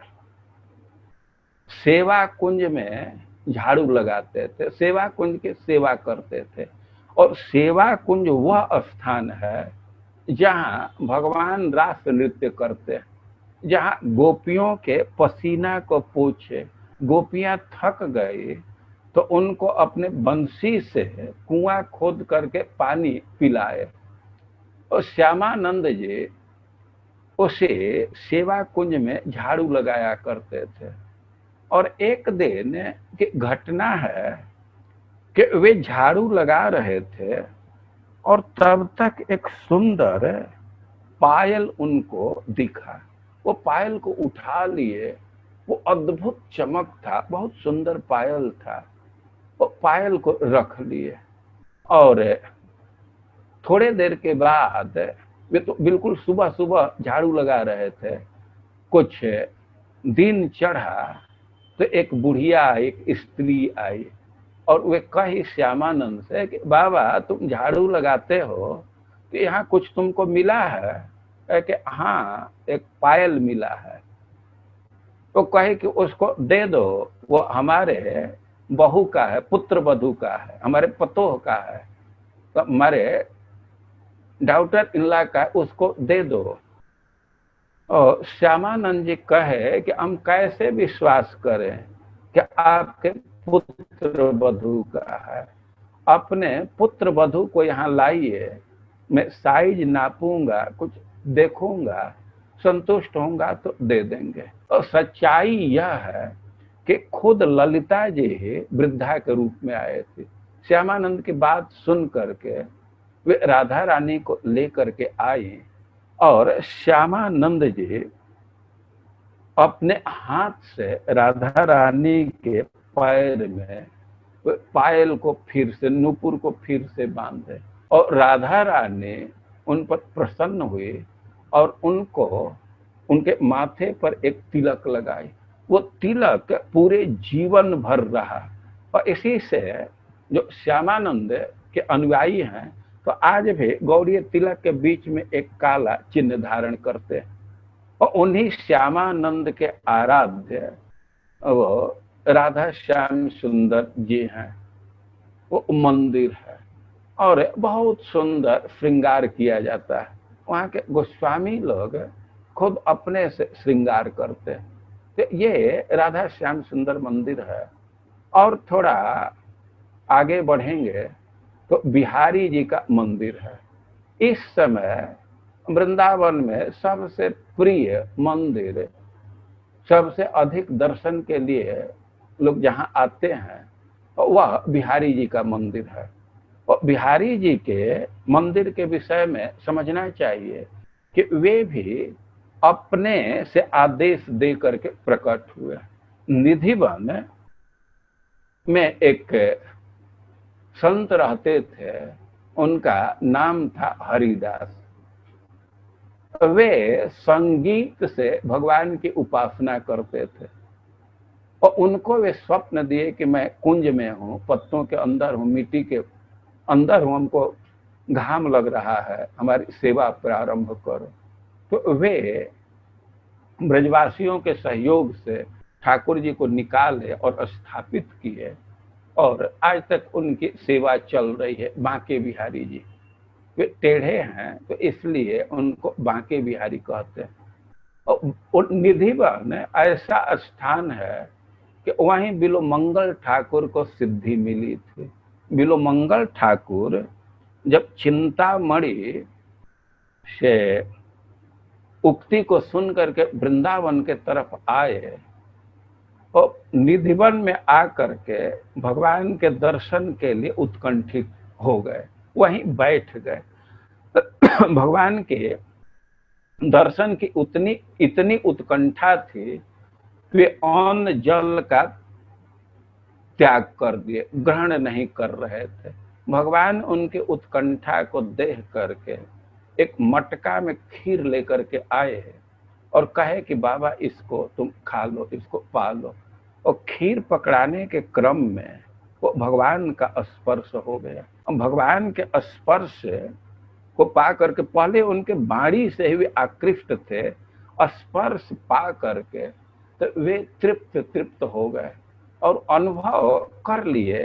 सेवा कुंज में झाड़ू लगाते थे, सेवा कुंज की सेवा करते थे, और सेवा कुंज वह स्थान है जहां भगवान रास नृत्य करते हैं, जहां गोपियों के पसीना को पोंछे, गोपियां थक गई तो उनको अपने बंसी से कुआं खोद करके पानी पिलाए। और श्यामानंद जी उसे सेवा कुंज में झाड़ू लगाया करते थे। और एक दिन की घटना है कि वे झाड़ू लगा रहे थे और तब तक एक सुंदर पायल उनको दिखा। वो पायल को उठा लिए, वो अद्भुत चमक था, बहुत सुंदर पायल था। वो पायल को रख लिए, और थोड़े देर के बाद वे तो बिल्कुल सुबह सुबह झाड़ू लगा रहे थे, कुछ दिन चढ़ा तो एक बुढ़िया, एक स्त्री आई, और वे कही श्यामानंद से कि बाबा तुम झाड़ू लगाते हो तो यहाँ कुछ तुमको मिला है? कि हाँ, एक पायल मिला है। तो कहे कि उसको दे दो, वो हमारे बहू का है, पुत्र वधू का है, हमारे पतोह का है, तो हमारे डॉटर इनला का, उसको दे दो। और श्यामानंद जी कहे कि हम कैसे विश्वास करें कि आपके पुत्र वधू का है? अपने पुत्र वधू को यहाँ लाइए, मैं साइज नापूंगा, कुछ देखूंगा, संतुष्ट होऊंगा तो दे देंगे। और सच्चाई यह है कि खुद ललिता जी वृद्धा के रूप में आए थे। श्यामानंद की बात सुन करके वे राधा रानी को लेकर के आए, और श्यामानंद जी अपने हाथ से राधा रानी के पैर में पायल को फिर से, नूपुर को फिर से बांधे, और राधा रानी उन पर प्रसन्न हुई और उनको उनके माथे पर एक तिलक लगाई। वो तिलक पूरे जीवन भर रहा, और इसी से जो श्यामानंद के अनुयायी हैं तो आज भी गौड़ीय तिलक के बीच में एक काला चिन्ह धारण करते हैं। और उन्हीं श्यामानंद के आराध्य वो राधा श्याम सुंदर जी हैं। वो मंदिर है और बहुत सुंदर श्रृंगार किया जाता है। वहाँ के गोस्वामी लोग खुद अपने से श्रृंगार करते हैं। तो ये राधा श्याम सुंदर मंदिर है। और थोड़ा आगे बढ़ेंगे तो बिहारी जी का मंदिर है। इस समय वृंदावन में सबसे प्रिय मंदिर, सबसे अधिक दर्शन के लिए लोग जहाँ आते हैं वह बिहारी जी का मंदिर है। और बिहारी जी के मंदिर के विषय में समझना चाहिए कि वे भी अपने से आदेश दे करके प्रकट हुए। निधिवन में एक संत रहते थे, उनका नाम था हरिदास। वे संगीत से भगवान की उपासना करते थे और उनको वे स्वप्न दिए कि मैं कुंज में हूँ, पत्तों के अंदर हूँ, मिट्टी के अंदर हूँ, हमको घाम लग रहा है, हमारी सेवा प्रारंभ करो। तो वे ब्रजवासियों के सहयोग से ठाकुर जी को निकाले और स्थापित किए और आज तक उनकी सेवा चल रही है। बांके बिहारी जी, वे टेढ़े हैं तो इसलिए उनको बांके बिहारी कहते हैं। और निधिवन ऐसा स्थान है कि वहीं बिलोमंगल ठाकुर को सिद्धि मिली थी। बिलोमंगल ठाकुर जब चिंतामणि से उक्ति को सुन करके वृंदावन के तरफ आए और निधिवन में आकर के भगवान के दर्शन के लिए उत्कंठित हो गए, वहीं बैठ गए। भगवान के दर्शन की इतनी उत्कंठा थी, वे अन्न जल का त्याग कर दिए, ग्रहण नहीं कर रहे थे। भगवान उनके उत्कंठा को देख करके एक मटका में खीर लेकर के आए और कहे कि बाबा इसको तुम खा लो, इसको पा लो। और खीर पकड़ाने के क्रम में वो भगवान का स्पर्श हो गया। भगवान के स्पर्श को पा करके पहले उनके बाणी से ही वे आकृष्ट थे, स्पर्श पा करके तो वे तृप्त हो गए और अनुभव कर लिए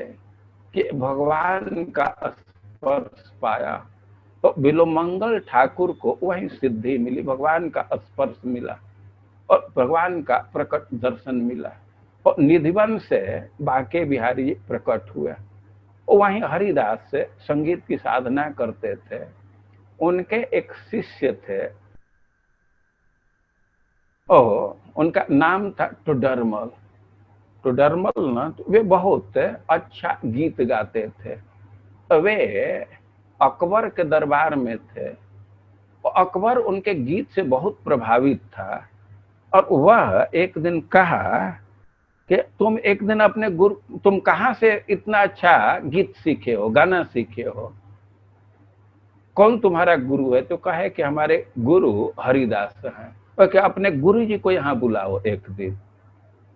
कि भगवान का स्पर्श पाया। तो बिलोमंगल ठाकुर को वही सिद्धि मिली, भगवान का स्पर्श मिला और भगवान का प्रकट दर्शन मिला। और निधिवन से बांके बिहारी जी प्रकट हुए। वहीं हरिदास से संगीत की साधना करते थे। उनके एक शिष्य थे और उनका नाम था टुडरमल। टुडरमल ना वे बहुत अच्छा गीत गाते थे। वे अकबर के दरबार में थे और अकबर उनके गीत से बहुत प्रभावित था। और वह एक दिन कहा कि तुम एक दिन अपने गुरु, तुम कहाँ से इतना अच्छा गीत सीखे हो, गाना सीखे हो, कौन तुम्हारा गुरु है? तो कहे कि हमारे गुरु हरिदास हैं। और क्या अपने गुरु जी को यहाँ बुलाओ एक दिन।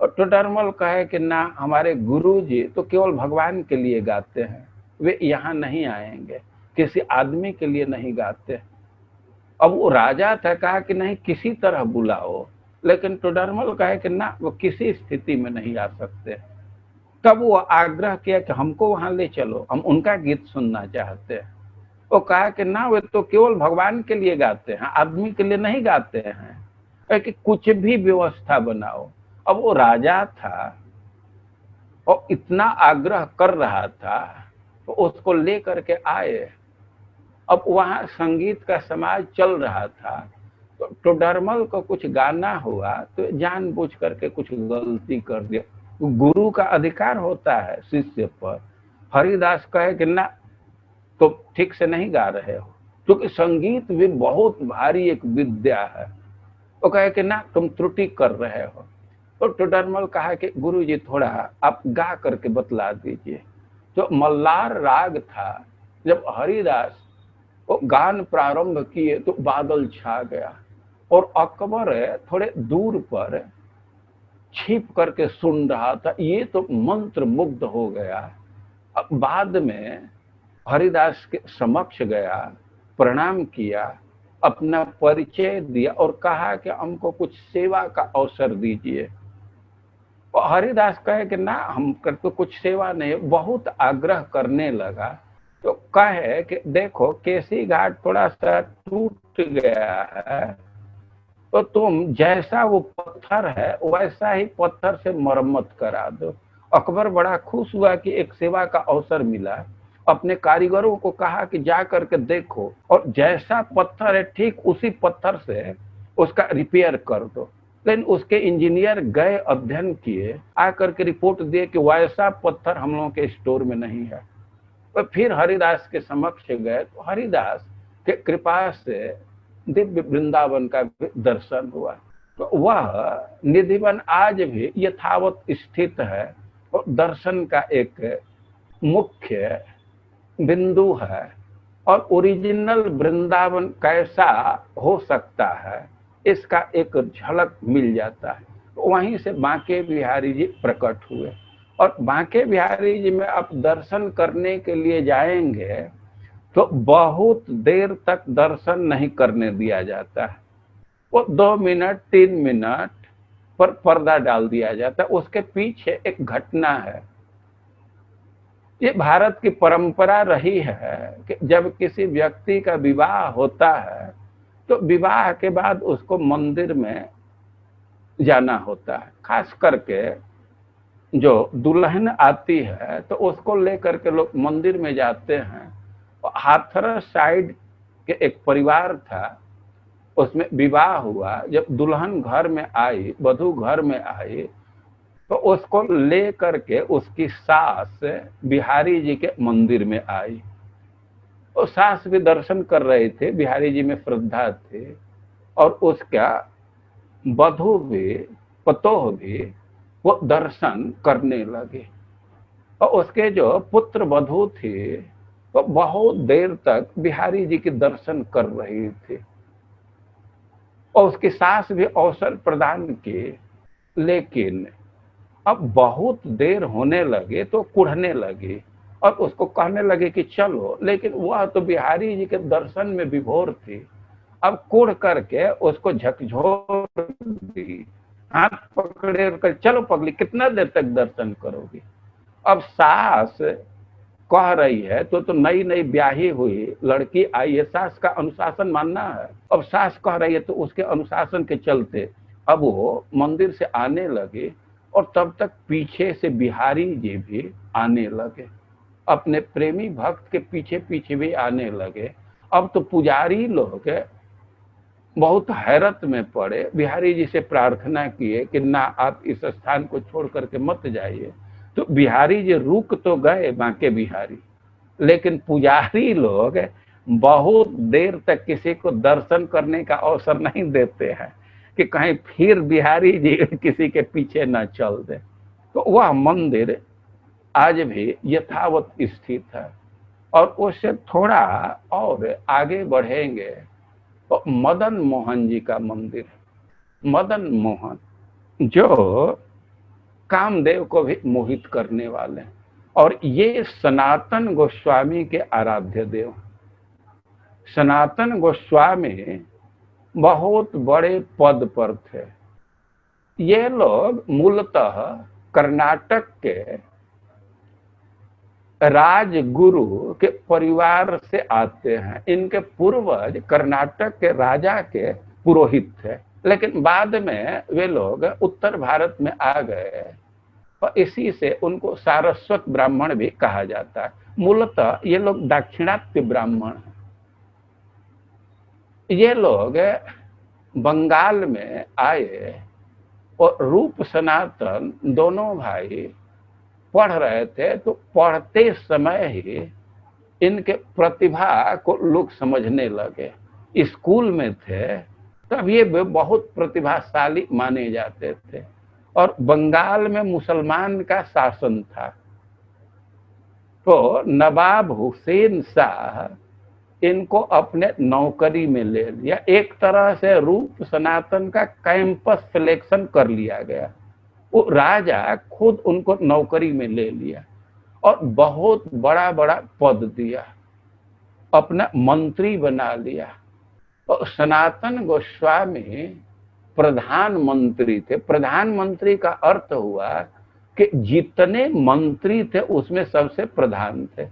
और टुडरमल कहे कि ना, हमारे गुरु जी तो केवल भगवान के लिए गाते हैं, वे यहाँ नहीं आएंगे, किसी आदमी के लिए नहीं गाते। अब वो राजा था, कहा कि नहीं किसी तरह बुलाओ, लेकिन टुडरमल कहे कि ना, वो किसी स्थिति में नहीं आ सकते। तब वो आग्रह किया कि हमको वहां ले चलो, हम उनका गीत सुनना चाहते हैं। वो कहा कि ना, वे तो केवल भगवान के लिए गाते हैं, आदमी के लिए नहीं गाते हैं, कि कुछ भी व्यवस्था बनाओ। अब वो राजा था और इतना आग्रह कर रहा था तो उसको लेकर के आए। अब वहां संगीत का समाज चल रहा था तो टुडरमल को कुछ गाना हुआ तो जानबूझ करके कुछ गलती कर दिया। गुरु का अधिकार होता है शिष्य पर। हरिदास कहे कि ना, तो ठीक से नहीं गा रहे हो, क्योंकि संगीत भी बहुत भारी एक विद्या है। वो कहे कि ना, तुम त्रुटि कर रहे हो। तो टुडरमल कहा कि गुरु जी थोड़ा आप गा करके बतला दीजिए। तो मल्लार राग था, जब हरिदास वो गान प्रारंभ किए तो बादल छा गया और अकबर थोड़े दूर पर छिप करके सुन रहा था। ये तो मंत्र मुग्ध हो गया। अब बाद में हरिदास के समक्ष गया, प्रणाम किया, अपना परिचय दिया और कहा कि हमको कुछ सेवा का अवसर दीजिए। और हरिदास कहे कि ना, हम कर तो कुछ सेवा नहीं। बहुत आग्रह करने लगा तो कहे कि देखो, केसी घाट थोड़ा सा टूट गया है, तो तुम जैसा वो पत्थर है वैसा ही पत्थर से मरम्मत करा दो। अकबर बड़ा खुश हुआ कि एक सेवा का अवसर मिला। अपने कारीगरों को कहा कि जा करके देखो और जैसा पत्थर है ठीक उसी पत्थर से उसका रिपेयर कर दो। लेकिन उसके इंजीनियर गए, अध्ययन किए, आकर के रिपोर्ट दिए कि वैसा पत्थर हम लोगों के स्टोर में नहीं है। तो फिर हरिदास के समक्ष गए तो हरिदास के कृपा से दिव्य वृंदावन का भी दर्शन हुआ। तो वह निधिवन आज भी यथावत स्थित है और दर्शन का एक मुख्य बिंदु है। और ओरिजिनल वृंदावन कैसा हो सकता है इसका एक झलक मिल जाता है। तो वहीं से बांके बिहारी जी प्रकट हुए और बांके बिहारी जी में आप दर्शन करने के लिए जाएंगे तो बहुत देर तक दर्शन नहीं करने दिया जाता है। वो 2 मिनट 3 मिनट पर पर्दा डाल दिया जाता है। उसके पीछे एक घटना है। ये भारत की परंपरा रही है कि जब किसी व्यक्ति का विवाह होता है तो विवाह के बाद उसको मंदिर में जाना होता है। खास करके जो दुल्हन आती है तो उसको लेकर के लोग मंदिर में जाते हैं। हाथरस साइड के एक परिवार था, उसमें विवाह हुआ। जब दुल्हन घर में आई, वधू घर में आई, तो उसको ले करके उसकी सास बिहारी जी के मंदिर में आई। और सास भी दर्शन कर रहे थे, बिहारी जी में श्रद्धा थे और उसका वधू भी, पतोह भी वो दर्शन करने लगे। और उसके जो पुत्र वधू थे वो बहुत देर तक बिहारी जी के दर्शन कर रही थी और उसकी सास भी अवसर प्रदान किए। लेकिन अब बहुत देर होने लगे तो कुढ़ने लगी और उसको कहने लगे कि चलो, लेकिन वह तो बिहारी जी के दर्शन में विभोर थी। अब कुढ़ करके उसको झकझोर दी, हाथ पकड़े कर, चलो पगली कितना देर तक दर्शन करोगी। अब सास कह रही है तो नई नई ब्याही हुई लड़की आई है, सास का अनुशासन मानना है। अब सास कह रही है तो उसके अनुशासन के चलते अब वो मंदिर से आने लगे और तब तक पीछे से बिहारी जी भी आने लगे, अपने प्रेमी भक्त के पीछे पीछे भी आने लगे। अब तो पुजारी लोग बहुत हैरत में पड़े, बिहारी जी से प्रार्थना किए कि ना, आप इस स्थान को छोड़ करके मत जाइए। तो बिहारी जी रुक तो गए बांके बिहारी, लेकिन पुजारी लोग बहुत देर तक किसी को दर्शन करने का अवसर नहीं देते हैं कि कहीं फिर बिहारी जी किसी के पीछे न चल दे। तो वह मंदिर आज भी यथावत स्थित है। और उससे थोड़ा और आगे बढ़ेंगे तो मदन मोहन जी का मंदिर। मदन मोहन जो कामदेव को भी मोहित करने वाले हैं और ये सनातन गोस्वामी के आराध्य देव। सनातन गोस्वामी बहुत बड़े पद पर थे। ये लोग मूलतः कर्नाटक के राजगुरु के परिवार से आते हैं। इनके पूर्वज कर्नाटक के राजा के पुरोहित थे, लेकिन बाद में वे लोग उत्तर भारत में आ गए और इसी से उनको सारस्वत ब्राह्मण भी कहा जाता है। मूलतः ये लोग दाक्षिणात्य ब्राह्मण हैं। ये लोग बंगाल में आए और रूप सनातन दोनों भाई पढ़ रहे थे। तो पढ़ते समय ही इनके प्रतिभा को लोग समझने लगे। स्कूल में थे तब ये बहुत प्रतिभाशाली माने जाते थे और बंगाल में मुसलमान का शासन था। तो नवाब हुसैन शाह इनको अपने नौकरी में ले लिया। एक तरह से रूप सनातन का कैंपस सिलेक्शन कर लिया गया। वो राजा खुद उनको नौकरी में ले लिया और बहुत बड़ा बड़ा पद दिया, अपना मंत्री बना लिया। और सनातन गोस्वामी प्रधानमंत्री थे। प्रधानमंत्री का अर्थ हुआ कि जितने मंत्री थे उसमें सबसे प्रधान थे।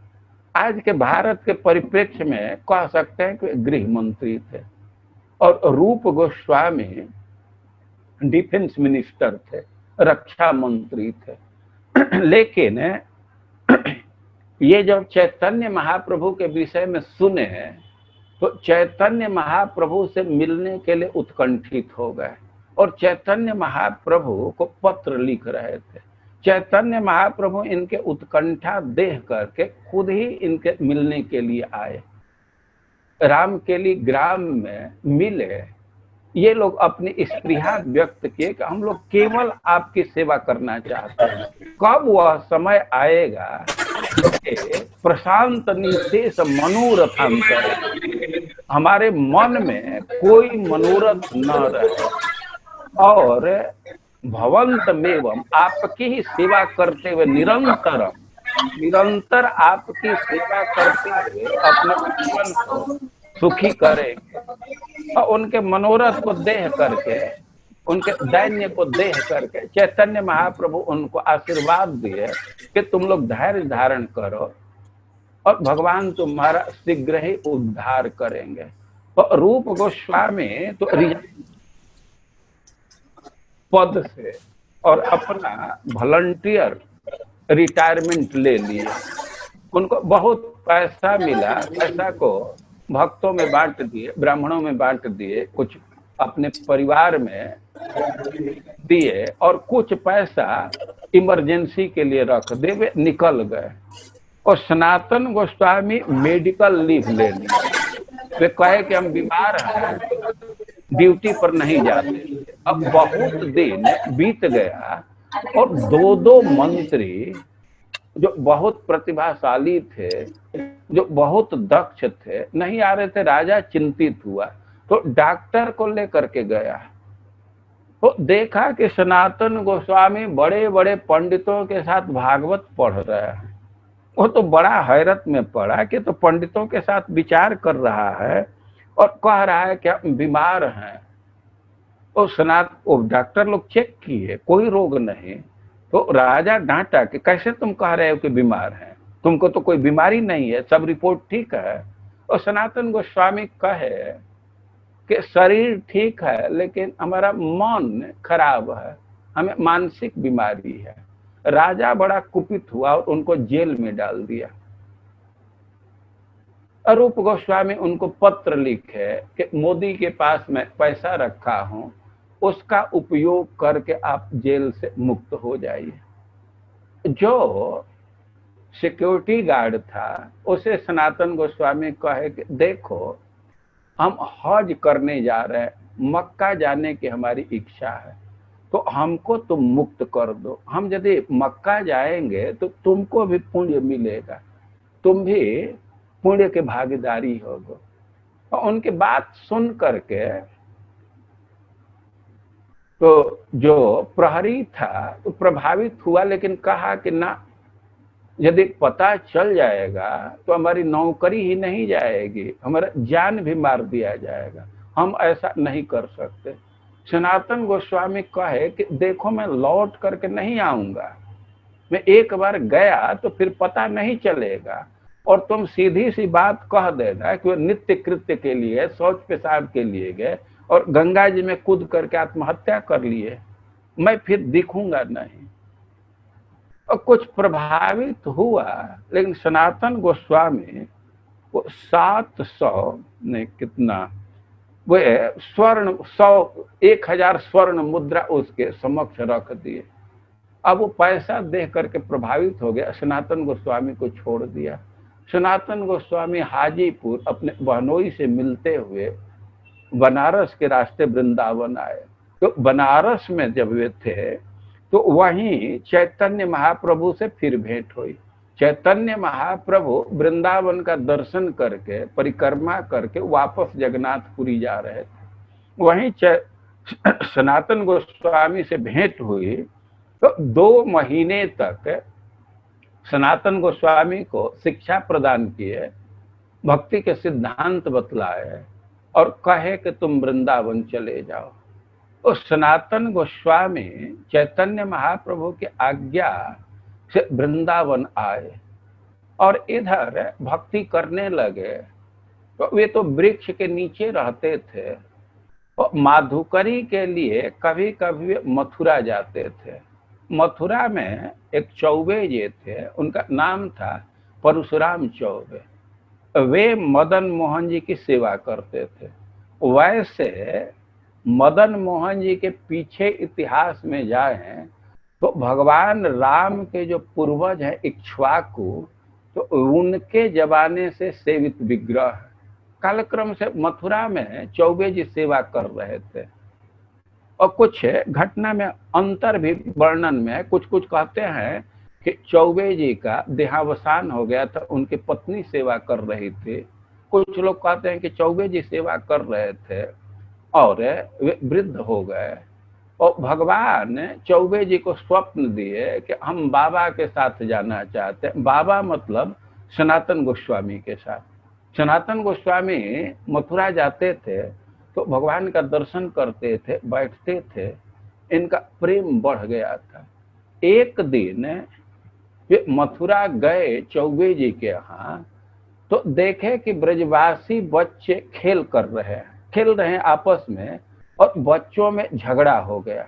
आज के भारत के परिप्रेक्ष्य में कह सकते हैं कि गृह मंत्री थे। और रूप गोस्वामी डिफेंस मिनिस्टर थे, रक्षा मंत्री थे। लेकिन ये जब चैतन्य महाप्रभु के विषय में सुने तो चैतन्य महाप्रभु से मिलने के लिए उत्कंठित हो गए और चैतन्य महाप्रभु को पत्र लिख रहे थे। चैतन्य महाप्रभु इनके उत्कंठा देख करके खुद ही इनके मिलने के लिए आए। रामकेली ग्राम में मिले। ये लोग अपनी स्पृहा व्यक्त किए कि हम लोग केवल आपकी सेवा करना चाहते हैं। कब वह समय आएगा कि प्रशांत निशेष मनोरथ हम करें, हमारे मन में कोई मनोरथ न रहे और भवंतमेवम आपकी ही सेवा करते हुए निरंतर आपकी सेवा करते हुए अपने जीवन को सुखी करेंगे। और उनके मनोरथ को देख करके, उनके दैन्य को देख करके चैतन्य महाप्रभु उनको आशीर्वाद दिए कि तुम लोग धैर्य धारण करो और भगवान तुम्हारा शीघ्र ही उद्धार करेंगे। तो रूप गोस्वामी तो पद से और अपना वॉलंटियर रिटायरमेंट ले लिए। उनको बहुत पैसा मिला, पैसा को भक्तों में बांट दिए, ब्राह्मणों में बांट दिए, कुछ अपने परिवार में दिए और कुछ पैसा इमरजेंसी के लिए रख दे, वे निकल गए। और सनातन गोस्वामी मेडिकल लीव ले लिए। वे कहे कि हम बीमार हैं, ड्यूटी पर नहीं जाते। अब बहुत दिन बीत गया और दो मंत्री जो बहुत प्रतिभाशाली थे, जो बहुत दक्ष थे, नहीं आ रहे थे। राजा चिंतित हुआ तो डॉक्टर को लेकर के गया तो देखा कि सनातन गोस्वामी बड़े बड़े पंडितों के साथ भागवत पढ़ रहे हैं। वो तो बड़ा हैरत में पड़ा कि तो पंडितों के साथ विचार कर रहा है और कह रहा है कि हम बीमार हैं। वो डॉक्टर लोग चेक किए, कोई रोग नहीं। तो राजा डांटा कि कैसे तुम कह रहे हो कि बीमार हैं, तुमको तो कोई बीमारी नहीं है, सब रिपोर्ट ठीक है। और सनातन गोस्वामी कहे कि शरीर ठीक है लेकिन हमारा मन खराब है, हमें मानसिक बीमारी है। राजा बड़ा कुपित हुआ और उनको जेल में डाल दिया। रूप गोस्वामी उनको पत्र लिखे कि मोदी के पास मैं पैसा रखा हूं, उसका उपयोग करके आप जेल से मुक्त हो जाइए। जो सिक्योरिटी गार्ड था उसे सनातन गोस्वामी कहे कि देखो हम हज करने जा रहे हैं, मक्का जाने की हमारी इच्छा है, तो हमको तुम मुक्त कर दो। हम यदि मक्का जाएंगे तो तुमको भी पुण्य मिलेगा, तुम भी पुण्य के भागीदारी होगो। और उनकी बात सुन करके तो जो प्रहरी था तो प्रभावित हुआ, लेकिन कहा कि ना, यदि पता चल जाएगा तो हमारी नौकरी ही नहीं जाएगी, हमारा जान भी मार दिया जाएगा, हम ऐसा नहीं कर सकते। सनातन गोस्वामी कहे कि देखो मैं लौट करके नहीं आऊंगा, मैं एक बार गया तो फिर पता नहीं चलेगा और तुम सीधी सी बात कह देना कि वो नित्य कृत्य के लिए शौच पेशाब के लिए गए और गंगा जी में कूद करके आत्महत्या कर लिए, मैं फिर दिखूंगा नहीं। और कुछ प्रभावित हुआ, लेकिन सनातन गोस्वामी वो 700 ने कितना, वो स्वर्ण 1000 स्वर्ण मुद्रा उसके समक्ष रख दिए। अब वो पैसा देख करके प्रभावित हो गया, सनातन गोस्वामी को छोड़ दिया। सनातन गोस्वामी हाजीपुर अपने बहनोई से मिलते हुए बनारस के रास्ते वृंदावन आए। तो बनारस में जब वे थे तो वहीं चैतन्य महाप्रभु से फिर भेंट हुई। चैतन्य महाप्रभु वृंदावन का दर्शन करके परिक्रमा करके वापस जगन्नाथपुरी जा रहे थे। वहीं सनातन गोस्वामी से भेंट हुई तो 2 महीने तक सनातन गोस्वामी को शिक्षा प्रदान किए, भक्ति के सिद्धांत बतलाए और कहे कि तुम वृंदावन चले जाओ। तो सनातन गोस्वामी चैतन्य महाप्रभु की आज्ञा से वृंदावन आए और इधर भक्ति करने लगे। तो वे तो वृक्ष के नीचे रहते थे और माधुकरी के लिए कभी कभी मथुरा जाते थे। मथुरा में एक चौबे जी थे, उनका नाम था परशुराम चौबे, वे मदन मोहन जी की सेवा करते थे। वैसे मदन मोहन जी के पीछे इतिहास में जाएं तो भगवान राम के जो पूर्वज हैं इक्ष्वाकु, तो उनके जमाने से सेवित विग्रह है। कालक्रम से मथुरा में चौबे जी सेवा कर रहे थे। और कुछ घटना में अंतर भी वर्णन में कुछ कुछ कहते हैं कि चौबे जी का देहावसान हो गया था, उनकी पत्नी सेवा कर रही थी। कुछ लोग कहते हैं कि चौबे जी सेवा कर रहे थे और वे वृद्ध हो गए और भगवान ने चौबे जी को स्वप्न दिए कि हम बाबा के साथ जाना चाहते हैं। बाबा मतलब सनातन गोस्वामी के साथ। सनातन गोस्वामी मथुरा जाते थे तो भगवान का दर्शन करते थे, बैठते थे, इनका प्रेम बढ़ गया था। एक दिन वे मथुरा गए चौबे जी के यहाँ, तो देखे कि ब्रजवासी बच्चे खेल रहे हैं आपस में, और बच्चों में झगड़ा हो गया।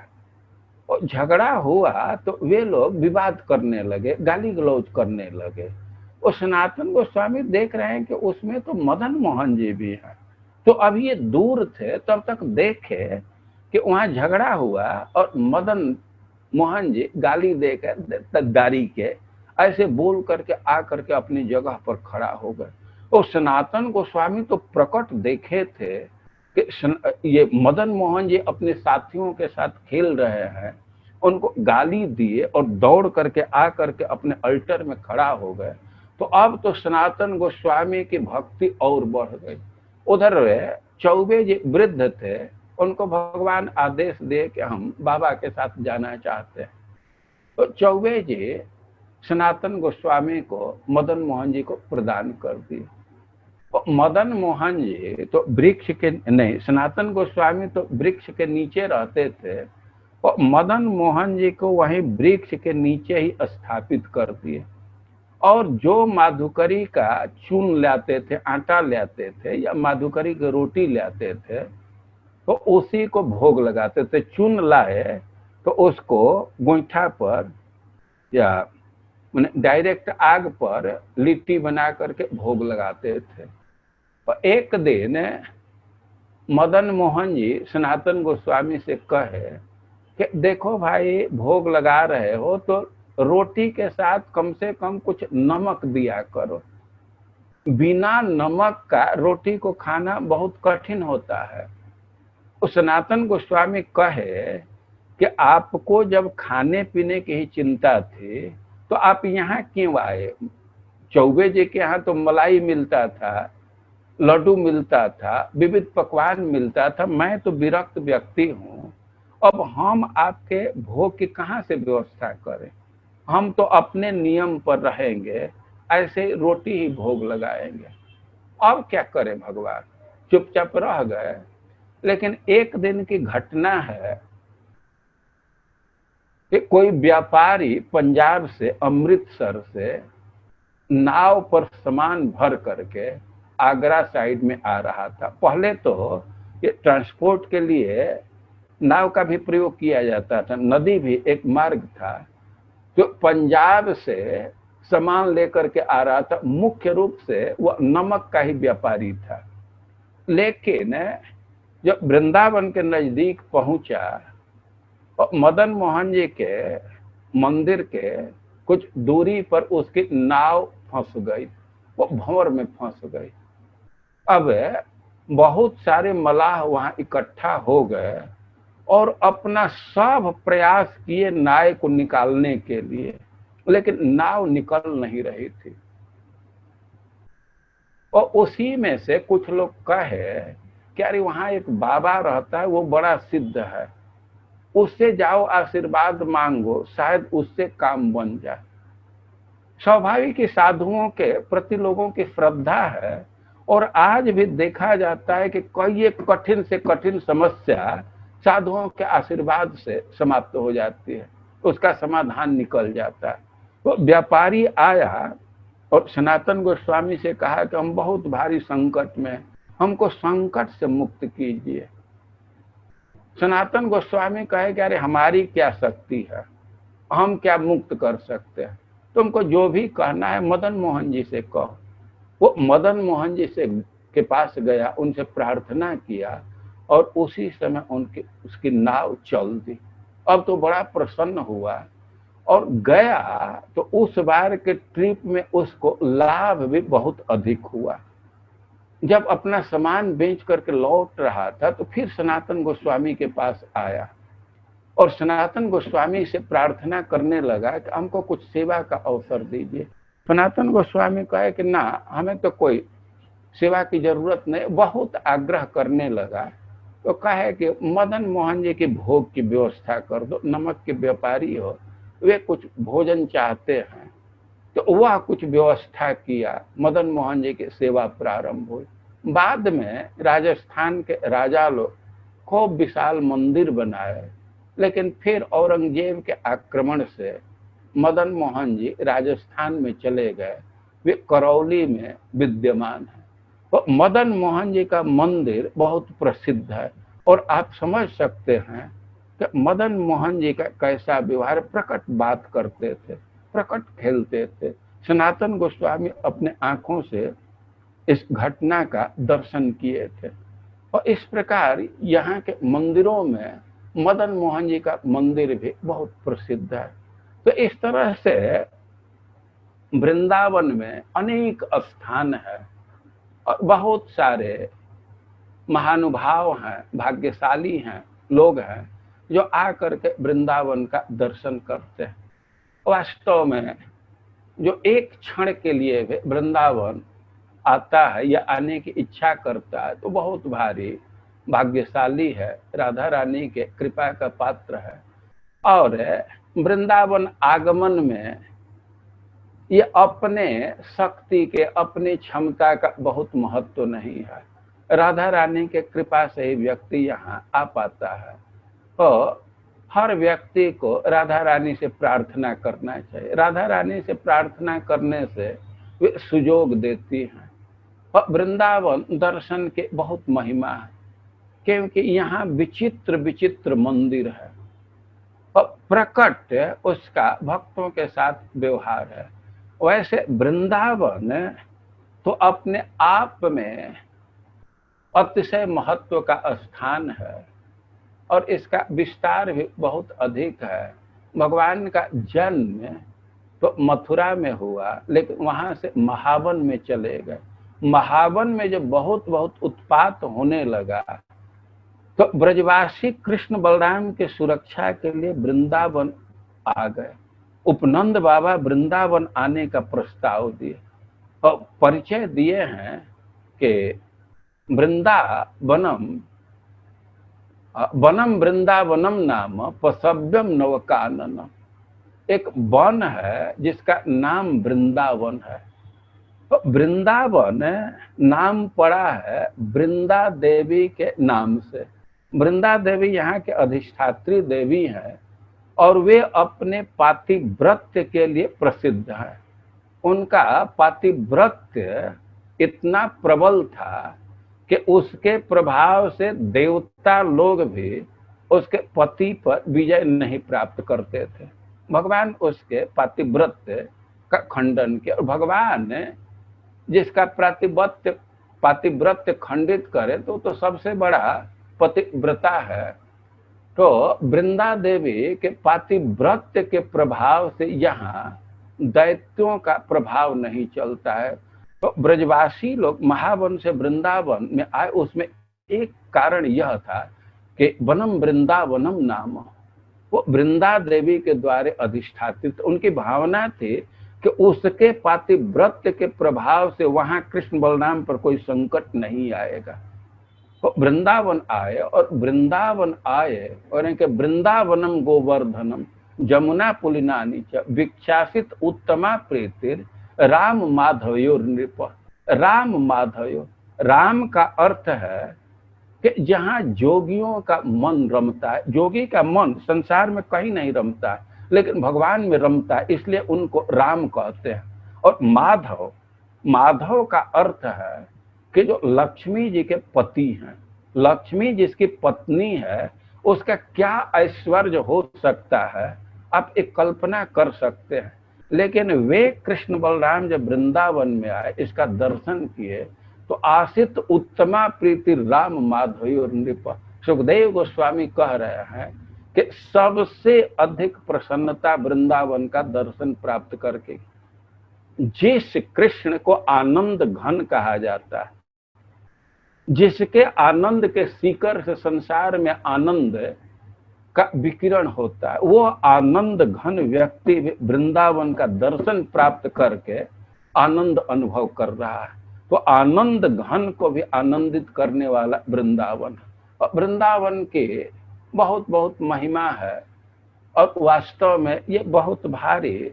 और झगड़ा हुआ तो वे लोग विवाद करने लगे, गाली गलौज करने लगे। और सनातन गोस्वामी देख रहे हैं कि उसमें तो मदन मोहन जी भी हैं। तो अभी ये दूर थे, तब तक देखे कि वहां झगड़ा हुआ और मदन मोहन जी गाली देकर दारी के ऐसे बोल करके आ करके अपनी जगह पर खड़ा हो गए। और सनातन गोस्वामी तो प्रकट देखे थे कि ये मदन मोहन जी अपने साथियों के साथ खेल रहे हैं, उनको गाली दिए और दौड़ करके आ करके अपने अल्टर में खड़ा हो गए। तो अब तो सनातन गोस्वामी की भक्ति और बढ़ गई। उधर चौबे जी वृद्ध थे, उनको भगवान आदेश दे कि हम बाबा के साथ जाना चाहते हैं। तो चौबे जी सनातन गोस्वामी को मदन मोहन जी को प्रदान कर दिए। मदन मोहन जी तो वृक्ष के नहीं, सनातन गोस्वामी तो वृक्ष के नीचे रहते थे और मदन मोहन जी को वहीं वृक्ष के नीचे ही स्थापित कर दिए। और जो माधुकरी का चून लाते थे, आटा लाते थे या माधुकरी की रोटी लाते थे, तो उसी को भोग लगाते थे। चून लाए तो उसको गोईठा पर या डायरेक्ट आग पर लिट्टी बना करके भोग लगाते थे। और एक दिन मदन मोहन जी सनातन गोस्वामी से कहे कि देखो भाई, भोग लगा रहे हो तो रोटी के साथ कम से कम कुछ नमक दिया करो। बिना नमक का रोटी को खाना बहुत कठिन होता है। उस सनातन गोस्वामी कहे कि आपको जब खाने पीने की ही चिंता थी तो आप यहाँ क्यों आए? चौबे जी के यहाँ तो मलाई मिलता था, लड्डू मिलता था, विविध पकवान मिलता था। मैं तो विरक्त व्यक्ति हूँ, अब हम आपके भोग की कहाँ से व्यवस्था करें? हम तो अपने नियम पर रहेंगे, ऐसे रोटी ही भोग लगाएंगे। अब क्या करें भगवान? चुपचाप रह गए। लेकिन एक दिन की घटना है कि कोई व्यापारी पंजाब से, अमृतसर से नाव पर सामान भर करके आगरा साइड में आ रहा था। पहले तो ये ट्रांसपोर्ट के लिए नाव का भी प्रयोग किया जाता था, नदी भी एक मार्ग था। जो पंजाब से सामान लेकर के आ रहा था, मुख्य रूप से वह नमक का ही व्यापारी था। लेकिन जब वृंदावन के नजदीक पहुंचा और मदन मोहन जी के मंदिर के कुछ दूरी पर उसकी नाव फंस गई, वो भंवर में फंस गई। अब बहुत सारे मलाह वहां इकट्ठा हो गए और अपना सब प्रयास किए नाव को निकालने के लिए, लेकिन नाव निकल नहीं रही थी। और उसी में से कुछ लोग कहे कि अरे वहां एक बाबा रहता है, वो बड़ा सिद्ध है, उससे जाओ आशीर्वाद मांगो, शायद उससे काम बन जाए। स्वाभाविक ही साधुओं के प्रति लोगों की श्रद्धा है और आज भी देखा जाता है कि कई एक कठिन से कठिन समस्या साधुओं के आशीर्वाद से समाप्त हो जाती है, उसका समाधान निकल जाता है। तो व्यापारी आया और सनातन गोस्वामी से कहा कि हम बहुत भारी संकट में, हमको संकट से मुक्त कीजिए। सनातन गोस्वामी कहे कि अरे हमारी क्या शक्ति है, हम क्या मुक्त कर सकते हैं? तुमको जो भी कहना है मदन मोहन जी से कहो। वो मदन मोहन जी से के पास गया, उनसे प्रार्थना किया और उसी समय उसकी नाव चल दी। अब तो बड़ा प्रसन्न हुआ और गया तो उस बार के ट्रिप में उसको लाभ भी बहुत अधिक हुआ। जब अपना सामान बेच करके लौट रहा था तो फिर सनातन गोस्वामी के पास आया और सनातन गोस्वामी से प्रार्थना करने लगा कि हमको कुछ सेवा का अवसर दीजिए। सनातन गोस्वामी कहे कि ना, हमें तो कोई सेवा की जरूरत नहीं। बहुत आग्रह करने लगा तो कहे कि मदन मोहन जी की भोग की व्यवस्था कर दो, नमक के व्यापारी हो, वे कुछ भोजन चाहते हैं। तो वह कुछ व्यवस्था किया, मदन मोहन जी की सेवा प्रारंभ हुई। बाद में राजस्थान के राजा लोग खूब विशाल मंदिर बनाए, लेकिन फिर औरंगजेब के आक्रमण से मदन मोहन जी राजस्थान में चले गए। वे करौली में विद्यमान है। तो मदन मोहन जी का मंदिर बहुत प्रसिद्ध है और आप समझ सकते हैं कि मदन मोहन जी का कैसा व्यवहार। प्रकट बात करते थे, प्रकट खेलते थे। सनातन गोस्वामी अपने आंखों से इस घटना का दर्शन किए थे। और इस प्रकार यहाँ के मंदिरों में मदन मोहन जी का मंदिर भी बहुत प्रसिद्ध है। तो इस तरह से वृंदावन में अनेक स्थान है और बहुत सारे महानुभाव हैं, भाग्यशाली हैं, लोग हैं जो आकर के वृंदावन का दर्शन करते हैं। वास्तव में जो एक क्षण के लिए भी वृंदावन आता है या आने की इच्छा करता है तो बहुत भारी भाग्यशाली है, राधा रानी के कृपा का पात्र है। और वृंदावन आगमन में ये अपने शक्ति के, अपनी क्षमता का बहुत महत्व नहीं है। राधा रानी के कृपा से ही व्यक्ति यहाँ आ पाता है। तो हर व्यक्ति को राधा रानी से प्रार्थना करना चाहिए। राधा रानी से प्रार्थना करने से वे सुजोग देती हैं। और वृंदावन दर्शन के बहुत महिमा है, क्योंकि यहाँ विचित्र विचित्र मंदिर है और प्रकट उसका भक्तों के साथ व्यवहार है। वैसे वृंदावन तो अपने आप में अतिशय महत्व का स्थान है और इसका विस्तार भी बहुत अधिक है। भगवान का जन्म तो मथुरा में हुआ, लेकिन वहां से महावन में चले गए। महावन में जब बहुत बहुत उत्पात होने लगा तो ब्रजवासी कृष्ण बलराम के सुरक्षा के लिए वृंदावन आ गए। उपनंद बाबा वृंदावन आने का प्रस्ताव दिए और परिचय दिए हैं कि वृंदावनम वनम वृंदावनम नाम पसव्यम नवकाननम। एक वन है जिसका नाम वृंदावन है। तो वृंदावन नाम पड़ा है वृंदा देवी के नाम से। वृंदा देवी यहाँ के अधिष्ठात्री देवी हैं और वे अपने पातिव्रत के लिए प्रसिद्ध हैं। उनका पातिव्रत इतना प्रबल था कि उसके प्रभाव से देवता लोग भी उसके पति पर विजय नहीं प्राप्त करते थे। भगवान उसके पातिव्रत का खंडन किया और भगवान जिसका पातिव्रत खंडित करे तो सबसे बड़ा पतिव्रता है। तो वृंदा देवी के पातिव्रत के प्रभाव से यहाँ दैत्यों का प्रभाव नहीं चलता है। तो ब्रजवासी लोग महावन से वृंदावन में आए, उसमें एक कारण यह था कि वनम वृंदावनम नाम, वो वृंदा देवी के द्वारा अधिष्ठातित। उनकी भावना थी कि उसके पातिव्रत के प्रभाव से वहां कृष्ण बलराम पर कोई संकट नहीं आएगा। तो वृंदावन आए और वृंदावन आए और इनके वृंदावनम गोवर्धनम जमुना पुलिनानी च विक्षासित उत्तमा प्रीतिर राम माधवयो नृप। राम माधवयो, राम का अर्थ है कि जहाँ जोगियों का मन रमता है। जोगी का मन संसार में कहीं नहीं रमता है, लेकिन भगवान में रमता है, इसलिए उनको राम कहते हैं। और माधव, माधव का अर्थ है कि जो लक्ष्मी जी के पति हैं, लक्ष्मी जिसकी पत्नी है, उसका क्या ऐश्वर्य हो सकता है, आप एक कल्पना कर सकते हैं। लेकिन वे कृष्ण बलराम जब वृंदावन में आए, इसका दर्शन किए, तो आसित उत्तमा प्रीति राम माधवी और नृप। सुखदेव गोस्वामी कह रहे हैं कि सबसे अधिक प्रसन्नता वृंदावन का दर्शन प्राप्त करके। जिस कृष्ण को आनंद घन कहा जाता है, जिसके आनंद के शिखर से संसार में आनंद का विकिरण होता है, वो आनंद घन व्यक्ति वृंदावन का दर्शन प्राप्त करके आनंद अनुभव कर रहा है। तो आनंद घन को भी आनंदित करने वाला वृंदावन, और वृंदावन की बहुत बहुत महिमा है। और वास्तव में ये बहुत भारी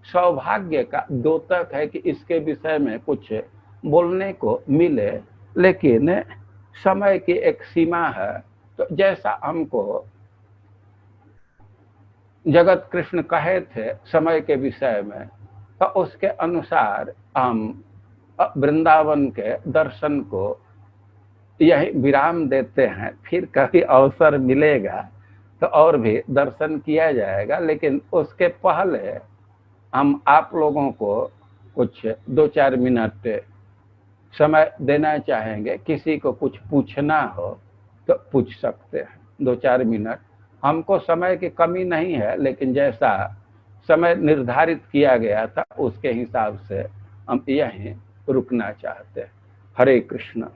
सौभाग्य का द्योतक है कि इसके विषय में कुछ बोलने को मिले, लेकिन समय की एक सीमा है। तो जैसा हमको जगत कृष्ण कहे थे समय के विषय में, तो उसके अनुसार हम वृंदावन के दर्शन को यही विराम देते हैं। फिर कभी अवसर मिलेगा तो और भी दर्शन किया जाएगा, लेकिन उसके पहले हम आप लोगों को कुछ 2-4 मिनट समय देना चाहेंगे। किसी को कुछ पूछना हो तो पूछ सकते हैं 2-4 मिनट। हमको समय की कमी नहीं है, लेकिन जैसा समय निर्धारित किया गया था उसके हिसाब से हम यहीं रुकना चाहते हैं। हरे कृष्ण।